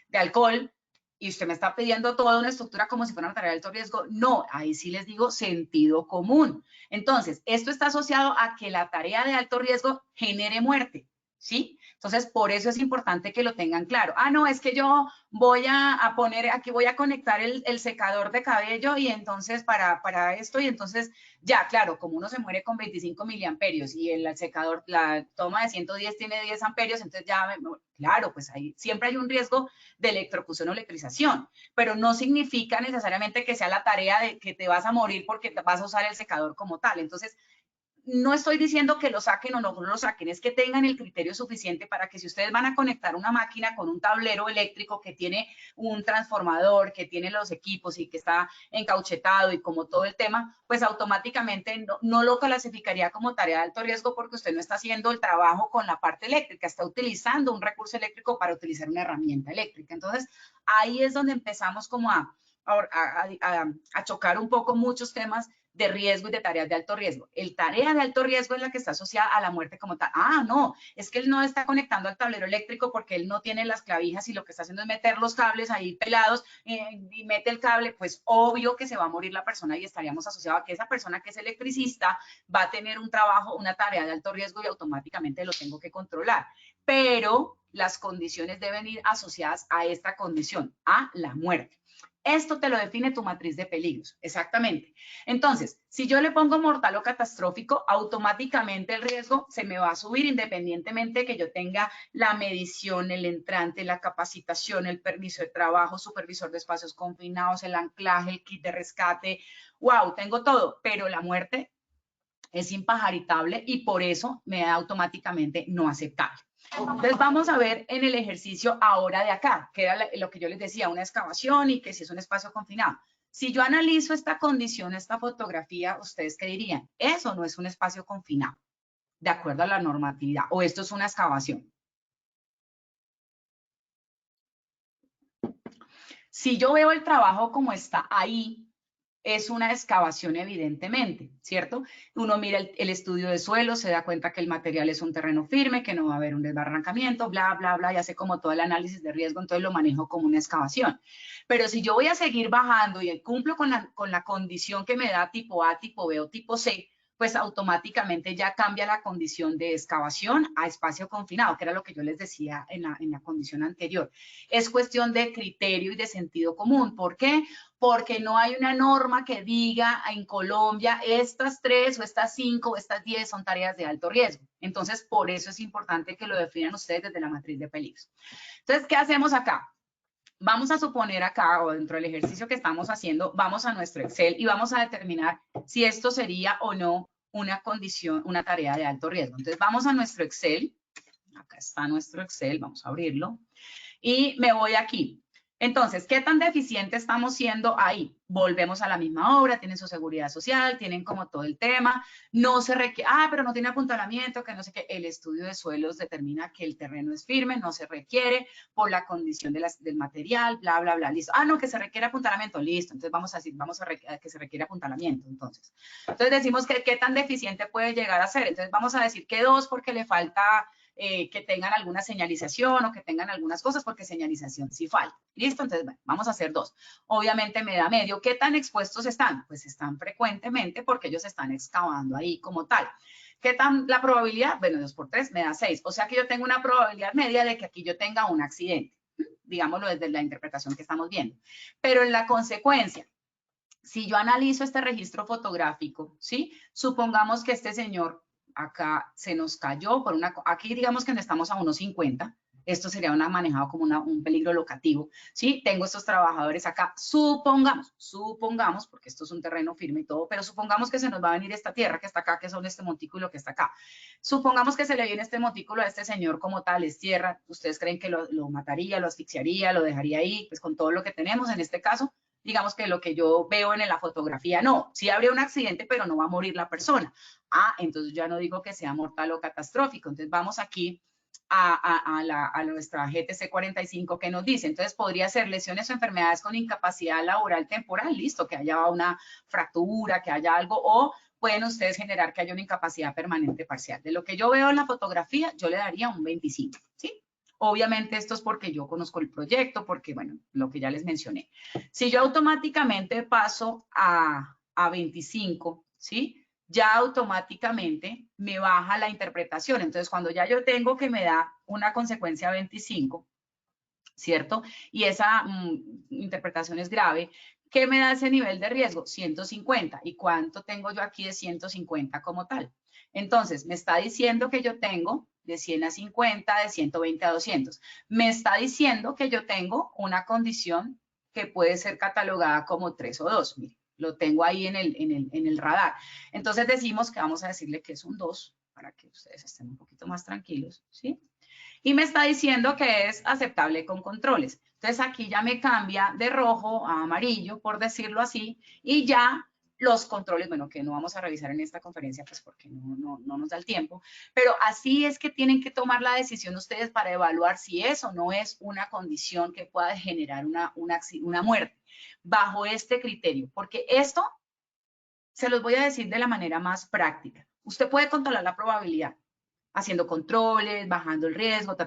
de alcohol, y usted me está pidiendo toda una estructura como si fuera una tarea de alto riesgo. No, ahí sí les digo sentido común. Entonces, esto está asociado a que la tarea de alto riesgo genere muerte, ¿sí? Entonces, por eso es importante que lo tengan claro. Ah, no, es que yo voy a poner, aquí voy a conectar el secador de cabello y entonces para esto, y entonces ya, claro, como uno se muere con 25 miliamperios y el secador, la toma de 110 tiene 10 amperios, entonces ya, claro, pues ahí siempre hay un riesgo de electrocución o electrización, pero no significa necesariamente que sea la tarea de que te vas a morir porque vas a usar el secador como tal. Entonces, no estoy diciendo que lo saquen o no lo saquen, es que tengan el criterio suficiente para que si ustedes van a conectar una máquina con un tablero eléctrico que tiene un transformador, que tiene los equipos y que está encauchetado y como todo el tema, pues automáticamente no lo clasificaría como tarea de alto riesgo porque usted no está haciendo el trabajo con la parte eléctrica, está utilizando un recurso eléctrico para utilizar una herramienta eléctrica. Entonces, ahí es donde empezamos como a chocar un poco muchos temas de riesgo y de tareas de alto riesgo. El tarea de alto riesgo es la que está asociada a la muerte como tal. Ah, no, es que él no está conectando al tablero eléctrico porque él no tiene las clavijas y lo que está haciendo es meter los cables ahí pelados y mete el cable, pues obvio que se va a morir la persona y estaríamos asociados a que esa persona que es electricista va a tener un trabajo, una tarea de alto riesgo y automáticamente lo tengo que controlar. Pero las condiciones deben ir asociadas a esta condición, a la muerte. Esto te lo define tu matriz de peligros, exactamente. Entonces, si yo le pongo mortal o catastrófico, automáticamente el riesgo se me va a subir independientemente que yo tenga la medición, el entrante, la capacitación, el permiso de trabajo, supervisor de espacios confinados, el anclaje, el kit de rescate. ¡Wow! Tengo todo, pero la muerte es impajaritable y por eso me da automáticamente no aceptable. Entonces vamos a ver en el ejercicio ahora de acá, que era lo que yo les decía, una excavación y que si es un espacio confinado. Si yo analizo esta condición, esta fotografía, ¿ustedes qué dirían? Eso no es un espacio confinado, de acuerdo a la normatividad, o esto es una excavación. Si yo veo el trabajo como está ahí, es una excavación evidentemente, ¿cierto? Uno mira el estudio de suelo, se da cuenta que el material es un terreno firme, que no va a haber un desbarrancamiento, bla, bla, bla, y hace como todo el análisis de riesgo, entonces lo manejo como una excavación. Pero si yo voy a seguir bajando y cumplo con la condición que me da tipo A, tipo B o tipo C, pues automáticamente ya cambia la condición de excavación a espacio confinado, que era lo que yo les decía en la condición anterior. Es cuestión de criterio y de sentido común. ¿Por qué? Porque no hay una norma que diga en Colombia estas 3 o estas 5 o estas 10 son tareas de alto riesgo. Entonces, por eso es importante que lo definan ustedes desde la matriz de peligros. Entonces, ¿qué hacemos acá? Vamos a suponer acá, o dentro del ejercicio que estamos haciendo, vamos a nuestro Excel y vamos a determinar si esto sería o no una condición, una tarea de alto riesgo. Entonces, vamos a nuestro Excel. Acá está nuestro Excel, vamos a abrirlo. Y me voy aquí. Entonces, ¿qué tan deficiente estamos siendo ahí? Volvemos a la misma obra, tienen su seguridad social, tienen como todo el tema, no se requiere, pero no tiene apuntalamiento, que no sé qué, el estudio de suelos determina que el terreno es firme, no se requiere por la condición del material, bla, bla, bla, listo. No, que se requiere apuntalamiento, listo, entonces vamos a decir, que se requiere apuntalamiento, entonces decimos que qué tan deficiente puede llegar a ser, entonces vamos a decir que 2 porque le falta que tengan alguna señalización o que tengan algunas cosas, porque señalización sí falta. ¿Listo? Entonces, bueno, vamos a hacer 2. Obviamente me da medio. ¿Qué tan expuestos están? Pues están frecuentemente porque ellos están excavando ahí como tal. ¿Qué tan la probabilidad? Bueno, 2 por 3 me da 6. O sea que yo tengo una probabilidad media de que aquí yo tenga un accidente, digámoslo desde la interpretación que estamos viendo. Pero en la consecuencia, si yo analizo este registro fotográfico, ¿sí? Supongamos que este señor acá se nos cayó por una... Aquí digamos que no estamos a 1.50. Esto sería manejado como un peligro locativo, ¿sí? Tengo estos trabajadores acá. Supongamos, porque esto es un terreno firme y todo, pero supongamos que se nos va a venir esta tierra que está acá, que son este montículo que está acá. Supongamos que se le viene este montículo a este señor como tal, es tierra. ¿Ustedes creen que lo mataría, lo asfixiaría, lo dejaría ahí? Pues con todo lo que tenemos en este caso, digamos que lo que yo veo en la fotografía, no, sí habría un accidente, pero no va a morir la persona. Ah, entonces ya no digo que sea mortal o catastrófico. Entonces vamos aquí a nuestra GTC 45 que nos dice, entonces podría ser lesiones o enfermedades con incapacidad laboral temporal, listo, que haya una fractura, que haya algo, o pueden ustedes generar que haya una incapacidad permanente parcial. De lo que yo veo en la fotografía, yo le daría un 25, ¿sí? Obviamente esto es porque yo conozco el proyecto, porque, bueno, lo que ya les mencioné. Si yo automáticamente paso a 25, ¿sí? Ya automáticamente me baja la interpretación. Entonces, cuando ya yo tengo que me da una consecuencia 25, ¿cierto? Y esa interpretación es grave, ¿qué me da ese nivel de riesgo? 150. ¿Y cuánto tengo yo aquí de 150 como tal? Entonces, me está diciendo que yo tengo de 100 a 50, de 120 a 200. Me está diciendo que yo tengo una condición que puede ser catalogada como 3 o 2. Mire, lo tengo ahí en el radar. Entonces decimos que vamos a decirle que es un 2 para que ustedes estén un poquito más tranquilos, ¿sí? Y me está diciendo que es aceptable con controles. Entonces aquí ya me cambia de rojo a amarillo, por decirlo así, y ya los controles, bueno, que no vamos a revisar en esta conferencia, pues porque no nos da el tiempo, pero así es que tienen que tomar la decisión ustedes para evaluar si eso no es una condición que pueda generar una muerte bajo este criterio, porque esto se los voy a decir de la manera más práctica. Usted puede controlar la probabilidad haciendo controles, bajando el riesgo,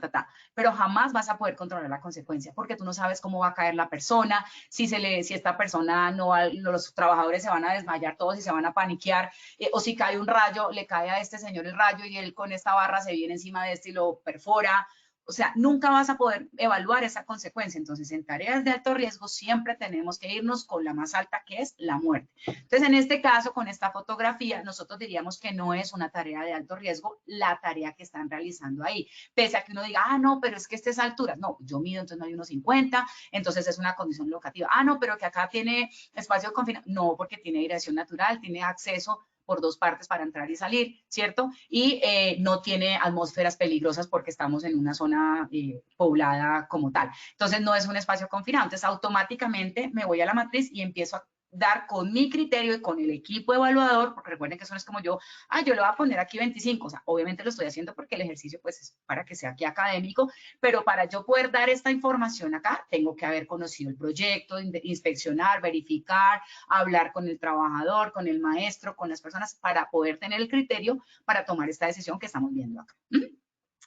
pero jamás vas a poder controlar la consecuencia porque tú no sabes cómo va a caer la persona, si esta persona los trabajadores se van a desmayar todos y se van a paniquear, o si cae un rayo, le cae a este señor el rayo y él con esta barra se viene encima de este y lo perfora. O sea, nunca vas a poder evaluar esa consecuencia. Entonces, en tareas de alto riesgo siempre tenemos que irnos con la más alta, que es la muerte. Entonces, en este caso, con esta fotografía, nosotros diríamos que no es una tarea de alto riesgo la tarea que están realizando ahí. Pese a que uno diga, ah, no, pero es que esta es altura. No, yo mido, entonces no hay 1.50, entonces es una condición locativa. Ah, no, pero que acá tiene espacio confinado. No, porque tiene aireación natural, tiene acceso por 2 partes para entrar y salir, ¿cierto? Y no tiene atmósferas peligrosas porque estamos en una zona poblada como tal. Entonces, no es un espacio confinado. Entonces, automáticamente me voy a la matriz y empiezo a dar con mi criterio y con el equipo evaluador, porque recuerden que eso no es como yo le voy a poner aquí 25, o sea, obviamente lo estoy haciendo porque el ejercicio pues es para que sea aquí académico, pero para yo poder dar esta información acá, tengo que haber conocido el proyecto, inspeccionar, verificar, hablar con el trabajador, con el maestro, con las personas, para poder tener el criterio para tomar esta decisión que estamos viendo acá.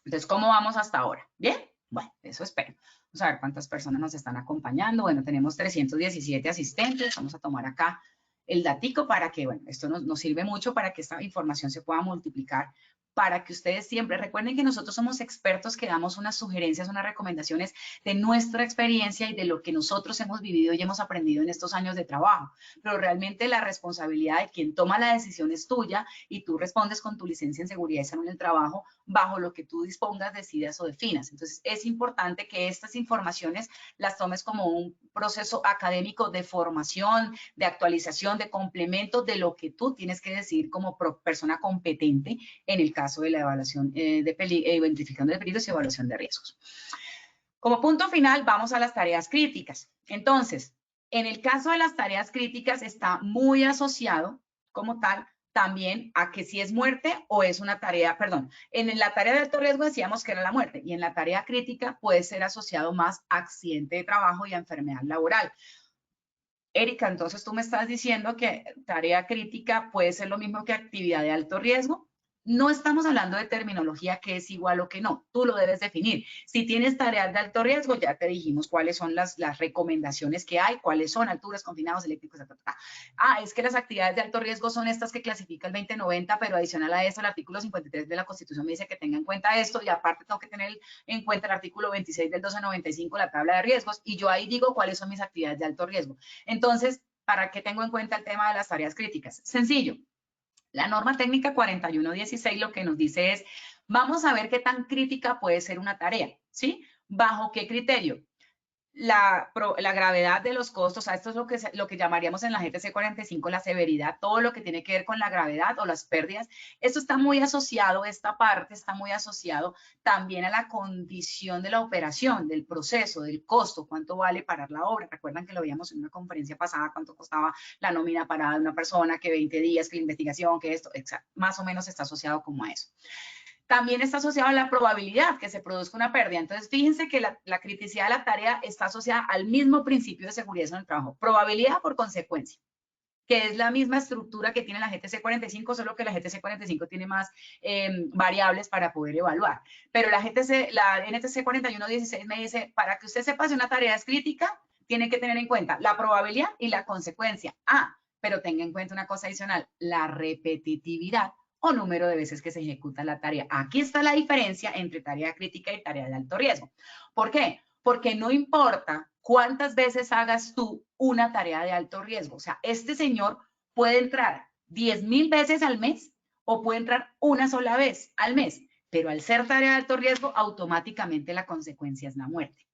Entonces, ¿cómo vamos hasta ahora? ¿Bien? Bueno, eso espero. Vamos a ver cuántas personas nos están acompañando. Bueno, tenemos 317 asistentes. Vamos a tomar acá el datico para que, bueno, esto nos sirve mucho para que esta información se pueda multiplicar, para que ustedes siempre recuerden que nosotros somos expertos que damos unas sugerencias, unas recomendaciones de nuestra experiencia y de lo que nosotros hemos vivido y hemos aprendido en estos años de trabajo. Pero realmente la responsabilidad de quien toma la decisión es tuya y tú respondes con tu licencia en seguridad y salud en el trabajo bajo lo que tú dispongas, decidas o definas. Entonces, es importante que estas informaciones las tomes como un proceso académico de formación, de actualización, de complemento de lo que tú tienes que decir como persona competente en el caso de la evaluación identificación de peligros y evaluación de riesgos. Como punto final, vamos a las tareas críticas. Entonces, en el caso de las tareas críticas está muy asociado como tal también a que si es muerte o es una tarea, perdón, en la tarea de alto riesgo decíamos que era la muerte y en la tarea crítica puede ser asociado más a accidente de trabajo y a enfermedad laboral. Erika, entonces tú me estás diciendo que tarea crítica puede ser lo mismo que actividad de alto riesgo. No estamos hablando de terminología que es igual o que no, tú lo debes definir. Si tienes tareas de alto riesgo, ya te dijimos cuáles son las recomendaciones que hay, cuáles son alturas, confinados, eléctricos, etc. Es que las actividades de alto riesgo son estas que clasifica el 2090, pero adicional a eso el artículo 53 de la Constitución me dice que tenga en cuenta esto y aparte tengo que tener en cuenta el artículo 26 del 1295, la tabla de riesgos, y yo ahí digo cuáles son mis actividades de alto riesgo. Entonces, ¿para qué tengo en cuenta el tema de las tareas críticas? Sencillo. La norma técnica 4116 lo que nos dice es, vamos a ver qué tan crítica puede ser una tarea, ¿sí? ¿Bajo qué criterio? La gravedad de los costos, esto es lo que llamaríamos en la GTC 45 la severidad, todo lo que tiene que ver con la gravedad o las pérdidas. Esto está muy asociado, esta parte está muy asociado también a la condición de la operación, del proceso, del costo, cuánto vale parar la obra. Recuerdan que lo veíamos en una conferencia pasada, cuánto costaba la nómina parada de una persona, que 20 días, que la investigación, que esto, más o menos está asociado como a eso. También está asociado a la probabilidad que se produzca una pérdida. Entonces, fíjense que la criticidad de la tarea está asociada al mismo principio de seguridad en el trabajo. Probabilidad por consecuencia, que es la misma estructura que tiene la GTC 45, solo que la GTC 45 tiene más variables para poder evaluar. Pero la NTC 4116 me dice, para que usted sepa si una tarea es crítica, tiene que tener en cuenta la probabilidad y la consecuencia. Pero tenga en cuenta una cosa adicional, la repetitividad o número de veces que se ejecuta la tarea. Aquí está la diferencia entre tarea crítica y tarea de alto riesgo. ¿Por qué? Porque no importa cuántas veces hagas tú una tarea de alto riesgo. O sea, este señor puede entrar 10,000 veces al mes o puede entrar una sola vez al mes, pero al ser tarea de alto riesgo, automáticamente la consecuencia es la muerte.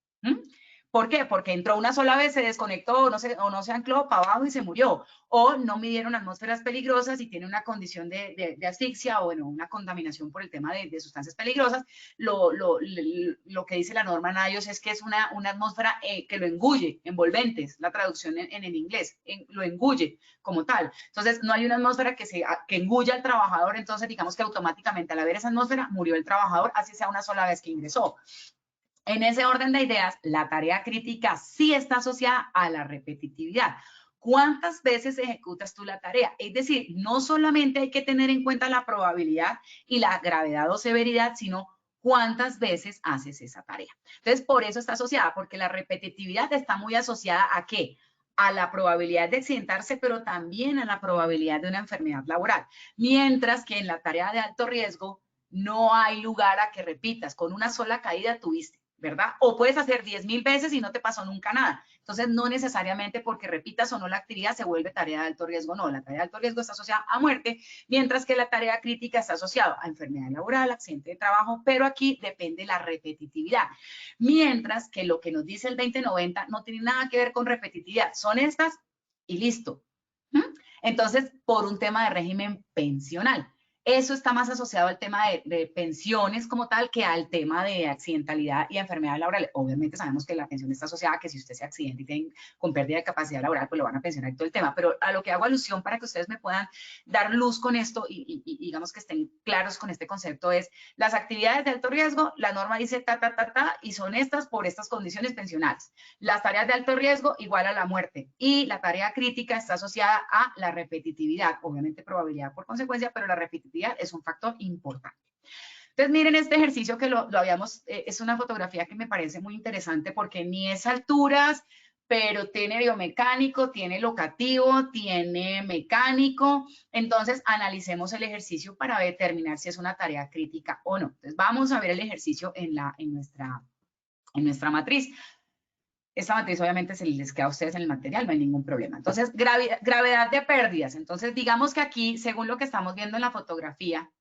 ¿Por qué? Porque entró una sola vez, se desconectó o no se ancló para abajo y se murió. O no midieron atmósferas peligrosas y tiene una condición de asfixia o bueno, una contaminación por el tema de sustancias peligrosas. Lo que dice la norma NIOSH es que es una atmósfera que lo engulle, envolvente, es la traducción en el inglés, lo engulle como tal. Entonces, no hay una atmósfera que engulla al trabajador, entonces digamos que automáticamente al haber esa atmósfera murió el trabajador, así sea una sola vez que ingresó. En ese orden de ideas, la tarea crítica sí está asociada a la repetitividad. ¿Cuántas veces ejecutas tú la tarea? Es decir, no solamente hay que tener en cuenta la probabilidad y la gravedad o severidad, sino cuántas veces haces esa tarea. Entonces, por eso está asociada, porque la repetitividad está muy asociada ¿a qué? A la probabilidad de accidentarse, pero también a la probabilidad de una enfermedad laboral. Mientras que en la tarea de alto riesgo no hay lugar a que repitas. Con una sola caída tuviste, ¿verdad? O puedes hacer 10,000 veces y no te pasó nunca nada. Entonces, no necesariamente porque repitas o no la actividad se vuelve tarea de alto riesgo. No, la tarea de alto riesgo está asociada a muerte, mientras que la tarea crítica está asociada a enfermedad laboral, accidente de trabajo, pero aquí depende la repetitividad. Mientras que lo que nos dice el 2090 no tiene nada que ver con repetitividad. Son estas y listo. Entonces, por un tema de régimen pensional. Eso está más asociado al tema de pensiones como tal que al tema de accidentalidad y enfermedad laboral. Obviamente sabemos que la pensión está asociada a que si usted se accidenta y tiene con pérdida de capacidad laboral, pues lo van a pensionar y todo el tema. Pero a lo que hago alusión para que ustedes me puedan dar luz con esto y digamos que estén claros con este concepto es las actividades de alto riesgo, la norma dice y son estas por estas condiciones pensionales. Las tareas de alto riesgo igual a la muerte y la tarea crítica está asociada a la repetitividad, obviamente probabilidad por consecuencia, pero la repetitividad es un factor importante. Entonces, miren este ejercicio que lo habíamos, es una fotografía que me parece muy interesante porque ni es alturas, pero tiene biomecánico, tiene locativo, tiene mecánico. Entonces, analicemos el ejercicio para determinar si es una tarea crítica o no. Entonces, vamos a ver el ejercicio en nuestra matriz. Esta matriz obviamente se les queda a ustedes en el material, no hay ningún problema. Entonces, gravedad de pérdidas. Entonces, digamos que aquí, según lo que estamos viendo en la fotografía,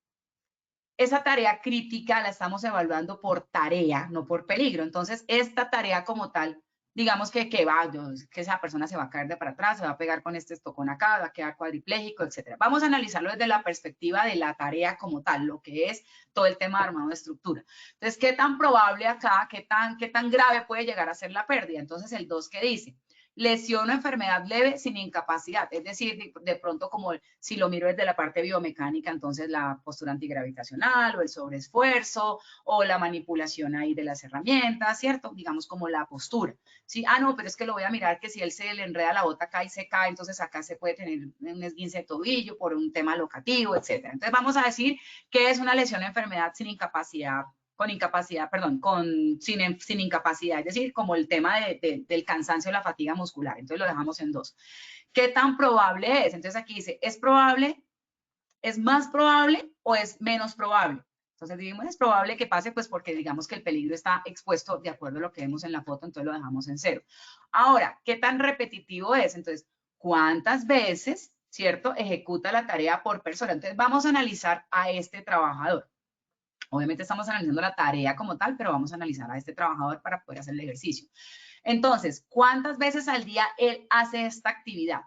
esa tarea crítica la estamos evaluando por tarea, no por peligro. Entonces, esta tarea como tal, digamos que esa persona se va a caer de para atrás, se va a pegar con este estocón acá, va a quedar cuadripléjico, etc. Vamos a analizarlo desde la perspectiva de la tarea como tal, lo que es todo el tema de armado de estructura. Entonces, ¿qué tan probable acá, qué tan grave puede llegar a ser la pérdida? Entonces, el 2 que dice lesión o enfermedad leve sin incapacidad, es decir, de pronto como si lo miro desde la parte biomecánica, entonces la postura antigravitacional o el sobreesfuerzo o la manipulación ahí de las herramientas, ¿cierto? Digamos como la postura, ¿sí? Ah, no, pero es que lo voy a mirar que si él se le enreda la bota acá y se cae, entonces acá se puede tener un esguince de tobillo por un tema locativo, etcétera. Entonces vamos a decir que es una lesión o enfermedad sin incapacidad, sin incapacidad, es decir, como el tema del cansancio o la fatiga muscular. Entonces lo dejamos en 2. ¿Qué tan probable es? Entonces aquí dice, ¿es probable, es más probable o es menos probable? Entonces dijimos, es probable que pase, pues porque digamos que el peligro está expuesto de acuerdo a lo que vemos en la foto, entonces lo dejamos en 0. Ahora, ¿qué tan repetitivo es? Entonces, ¿cuántas veces, cierto, ejecuta la tarea por persona? Entonces vamos a analizar a este trabajador. Obviamente estamos analizando la tarea como tal, pero vamos a analizar a este trabajador para poder hacer el ejercicio. Entonces, ¿cuántas veces al día él hace esta actividad?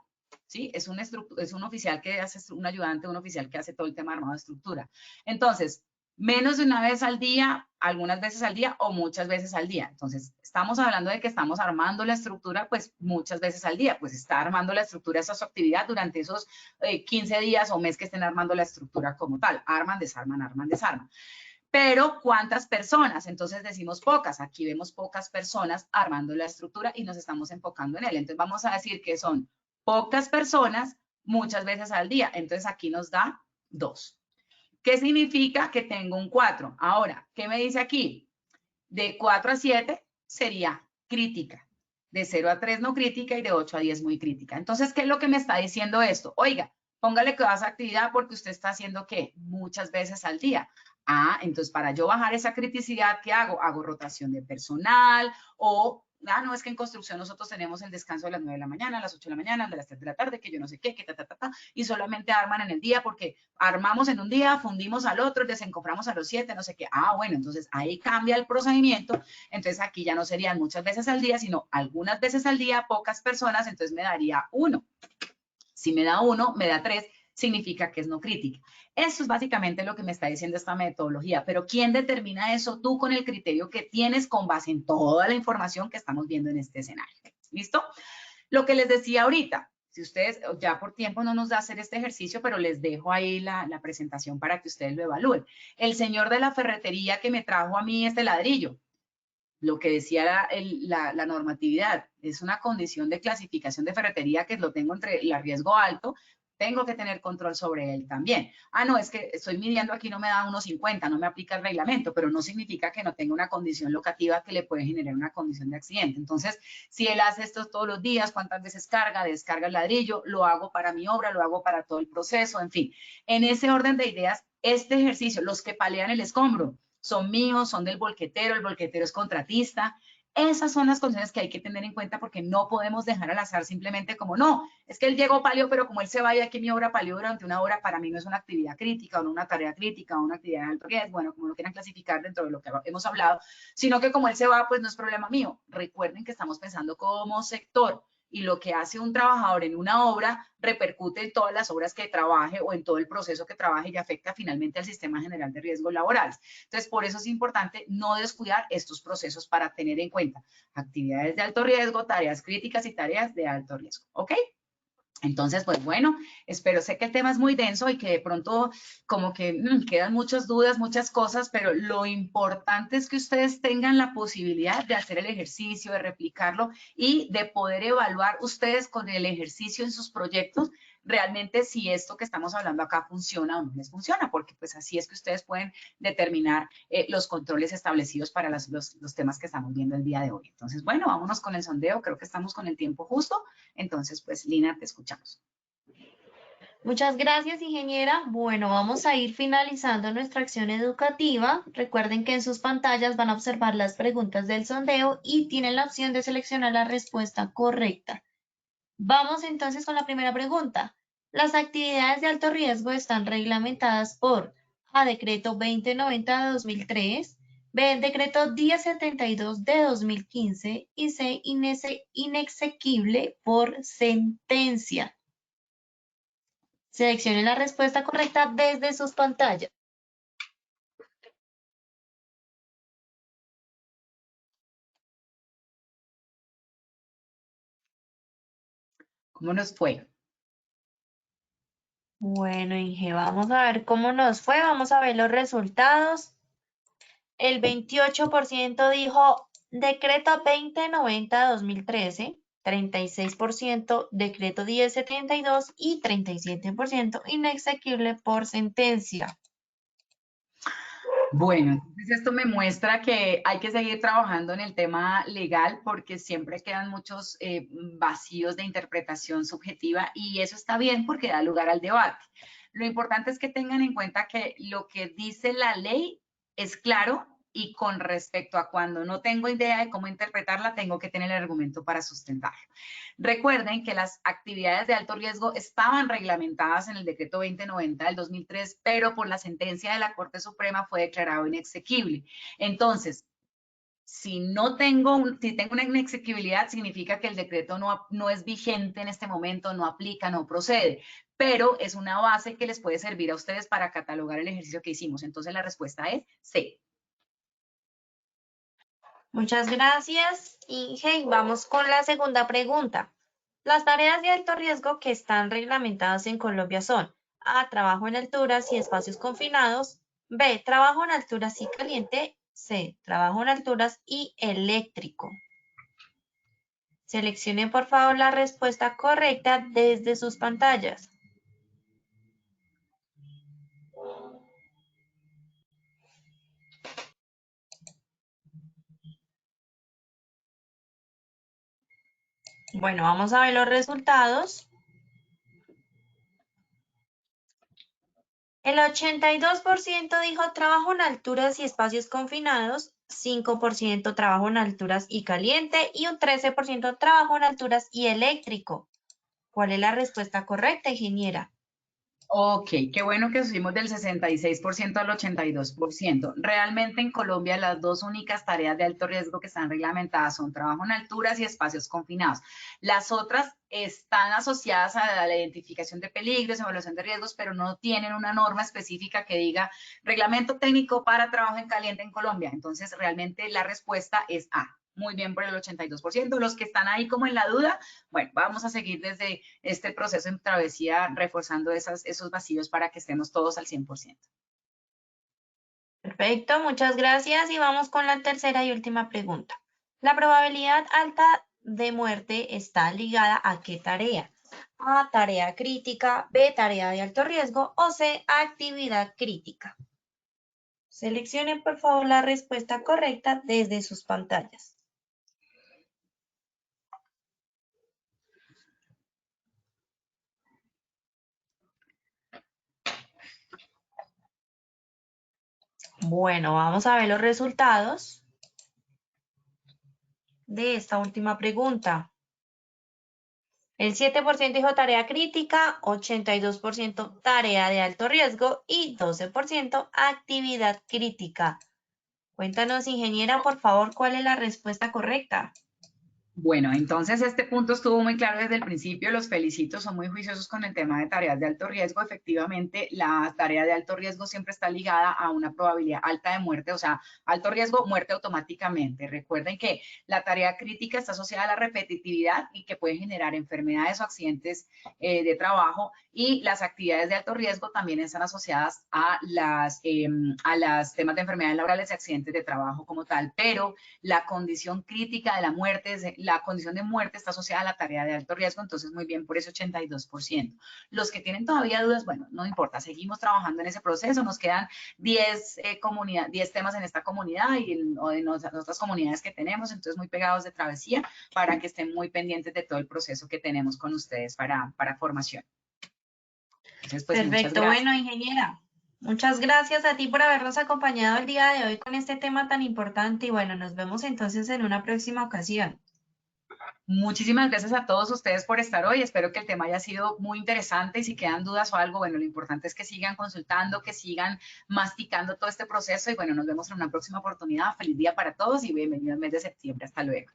¿Sí? Es un oficial que hace, un ayudante, un oficial que hace todo el tema armado de estructura. Entonces, menos de una vez al día, algunas veces al día o muchas veces al día. Entonces, estamos hablando de que estamos armando la estructura, pues muchas veces al día. Pues está armando la estructura, esa es su actividad durante esos 15 días o mes que estén armando la estructura como tal. Arman, desarman, arman, desarman. Pero, ¿cuántas personas? Entonces decimos pocas. Aquí vemos pocas personas armando la estructura y nos estamos enfocando en él. Entonces vamos a decir que son pocas personas muchas veces al día. Entonces aquí nos da 2. ¿Qué significa que tengo un 4? Ahora, ¿qué me dice aquí? De 4 a 7 sería crítica. De 0 a 3 no crítica y de 8 a 10 muy crítica. Entonces, ¿qué es lo que me está diciendo esto? Oiga, póngale que vas a actividad porque usted está haciendo ¿qué? Muchas veces al día. Ah, entonces para yo bajar esa criticidad, ¿qué hago? Hago rotación de personal o, no, es que en construcción nosotros tenemos el descanso de las 9 de la mañana, a las 8 de la mañana, de las 3 de la tarde, que yo no sé qué, que y solamente arman en el día porque armamos en un día, fundimos al otro, desencoframos a los 7, no sé qué. Ah, bueno, entonces ahí cambia el procedimiento. Entonces aquí ya no serían muchas veces al día, sino algunas veces al día, pocas personas, entonces me daría 1. Si me da 1, me da 3, significa que es no crítica. Eso es básicamente lo que me está diciendo esta metodología, pero ¿quién determina eso? Tú con el criterio que tienes con base en toda la información que estamos viendo en este escenario. ¿Listo? Lo que les decía ahorita, si ustedes, ya por tiempo no nos da hacer este ejercicio, pero les dejo ahí la presentación para que ustedes lo evalúen. El señor de la ferretería que me trajo a mí este ladrillo, lo que decía la normatividad, es una condición de clasificación de ferretería que lo tengo entre el riesgo alto, tengo que tener control sobre él también. Ah, no, es que estoy midiendo aquí, no me da 1.50, no me aplica el reglamento, pero no significa que no tenga una condición locativa que le puede generar una condición de accidente. Entonces, si él hace esto todos los días, cuántas veces descarga el ladrillo, lo hago para mi obra, lo hago para todo el proceso, en fin. En ese orden de ideas, este ejercicio, los que palean el escombro, son míos, son del bolquetero, el bolquetero es contratista. Esas son las condiciones que hay que tener en cuenta porque no podemos dejar al azar simplemente como, no, es que él llegó palio, pero como él se vaya aquí mi obra palió durante una hora, para mí no es una actividad crítica o no una tarea crítica o una actividad de alto riesgo, bueno, como lo quieran clasificar dentro de lo que hemos hablado, sino que como él se va, pues no es problema mío. Recuerden que estamos pensando como sector y lo que hace un trabajador en una obra repercute en todas las obras que trabaje o en todo el proceso que trabaje y afecta finalmente al sistema general de riesgos laborales. Entonces, por eso es importante no descuidar estos procesos para tener en cuenta actividades de alto riesgo, tareas críticas y tareas de alto riesgo. ¿Ok? Entonces, pues bueno, sé que el tema es muy denso y que de pronto como que quedan muchas dudas, muchas cosas, pero lo importante es que ustedes tengan la posibilidad de hacer el ejercicio, de replicarlo y de poder evaluar ustedes con el ejercicio en sus proyectos realmente si esto que estamos hablando acá funciona o no les funciona, porque pues así es que ustedes pueden determinar los controles establecidos para los temas que estamos viendo el día de hoy. Entonces, bueno, vámonos con el sondeo, creo que estamos con el tiempo justo. Entonces, pues, Lina, te escuchamos. Muchas gracias, ingeniera. Bueno, vamos a ir finalizando nuestra acción educativa. Recuerden que en sus pantallas van a observar las preguntas del sondeo y tienen la opción de seleccionar la respuesta correcta. Vamos entonces con la primera pregunta. Las actividades de alto riesgo están reglamentadas por A. Decreto 2090 de 2003, B. Decreto 1072 de 2015 y C. Inexequible por sentencia. Seleccionen la respuesta correcta desde sus pantallas. ¿Cómo nos fue? Bueno, Inge, vamos a ver cómo nos fue. Vamos a ver los resultados. El 28% dijo decreto 2090-2013, 36% decreto 1072 y 37% inexequible por sentencia. Bueno, entonces esto me muestra que hay que seguir trabajando en el tema legal porque siempre quedan muchos vacíos de interpretación subjetiva y eso está bien porque da lugar al debate. Lo importante es que tengan en cuenta que lo que dice la ley es claro y con respecto a cuando no tengo idea de cómo interpretarla, tengo que tener el argumento para sustentarlo. Recuerden que las actividades de alto riesgo estaban reglamentadas en el decreto 2090 del 2003, pero por la sentencia de la Corte Suprema fue declarado inexequible. Entonces, si tengo una inexequibilidad, significa que el decreto no es vigente en este momento, no aplica, no procede, pero es una base que les puede servir a ustedes para catalogar el ejercicio que hicimos. Entonces, la respuesta es C. Muchas gracias, Inge. Vamos con la segunda pregunta. Las tareas de alto riesgo que están reglamentadas en Colombia son A, trabajo en alturas y espacios confinados, B, trabajo en alturas y caliente, C, trabajo en alturas y eléctrico. Seleccionen por favor la respuesta correcta desde sus pantallas. Bueno, vamos a ver los resultados. El 82% dijo trabajo en alturas y espacios confinados, 5% trabajo en alturas y caliente y un 13% trabajo en alturas y eléctrico. ¿Cuál es la respuesta correcta, ingeniera? Ok, qué bueno que subimos del 66% al 82%. Realmente en Colombia las dos únicas tareas de alto riesgo que están reglamentadas son trabajo en alturas y espacios confinados. Las otras están asociadas a la identificación de peligros, evaluación de riesgos, pero no tienen una norma específica que diga reglamento técnico para trabajo en caliente en Colombia. Entonces, realmente la respuesta es A. Muy bien por el 82%. Los que están ahí como en la duda, bueno, vamos a seguir desde este proceso en travesía reforzando esos vacíos para que estemos todos al 100%. Perfecto, muchas gracias. Y vamos con la tercera y última pregunta. La probabilidad alta de muerte está ligada a qué tarea? A, tarea crítica, B, tarea de alto riesgo o C, actividad crítica. Seleccionen por favor la respuesta correcta desde sus pantallas. Bueno, vamos a ver los resultados de esta última pregunta. El 7% dijo tarea crítica, 82% tarea de alto riesgo y 12% actividad crítica. Cuéntanos, ingeniera, por favor, ¿cuál es la respuesta correcta? Bueno, entonces este punto estuvo muy claro desde el principio. Los felicito, son muy juiciosos con el tema de tareas de alto riesgo. Efectivamente, la tarea de alto riesgo siempre está ligada a una probabilidad alta de muerte, o sea, alto riesgo, muerte automáticamente. Recuerden que la tarea crítica está asociada a la repetitividad y que puede generar enfermedades o accidentes de trabajo, y las actividades de alto riesgo también están asociadas a las temas de enfermedades laborales y accidentes de trabajo como tal, pero la condición crítica de la muerte, la condición de muerte está asociada a la tarea de alto riesgo, entonces muy bien por ese 82%. Los que tienen todavía dudas, bueno, no importa, seguimos trabajando en ese proceso, nos quedan 10 temas en esta comunidad y en otras comunidades que tenemos, entonces muy pegados de travesía para que estén muy pendientes de todo el proceso que tenemos con ustedes para formación. Entonces, pues, perfecto, bueno, ingeniera. Muchas gracias a ti por habernos acompañado el día de hoy con este tema tan importante y bueno, nos vemos entonces en una próxima ocasión. Muchísimas gracias a todos ustedes por estar hoy. Espero que el tema haya sido muy interesante y si quedan dudas o algo, bueno, lo importante es que sigan consultando, que sigan masticando todo este proceso y bueno, nos vemos en una próxima oportunidad. Feliz día para todos y bienvenido al mes de septiembre. Hasta luego.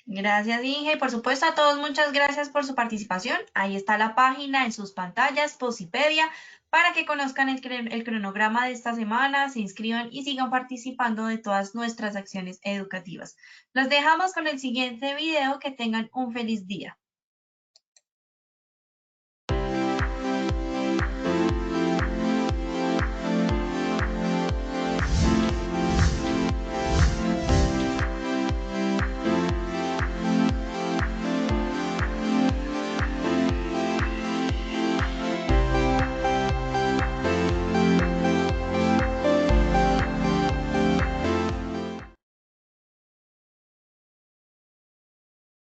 Gracias, Inge. Y por supuesto a todos, muchas gracias por su participación. Ahí está la página en sus pantallas, Posipedia, para que conozcan el cronograma de esta semana, se inscriban y sigan participando de todas nuestras acciones educativas. Los dejamos con el siguiente video. Que tengan un feliz día.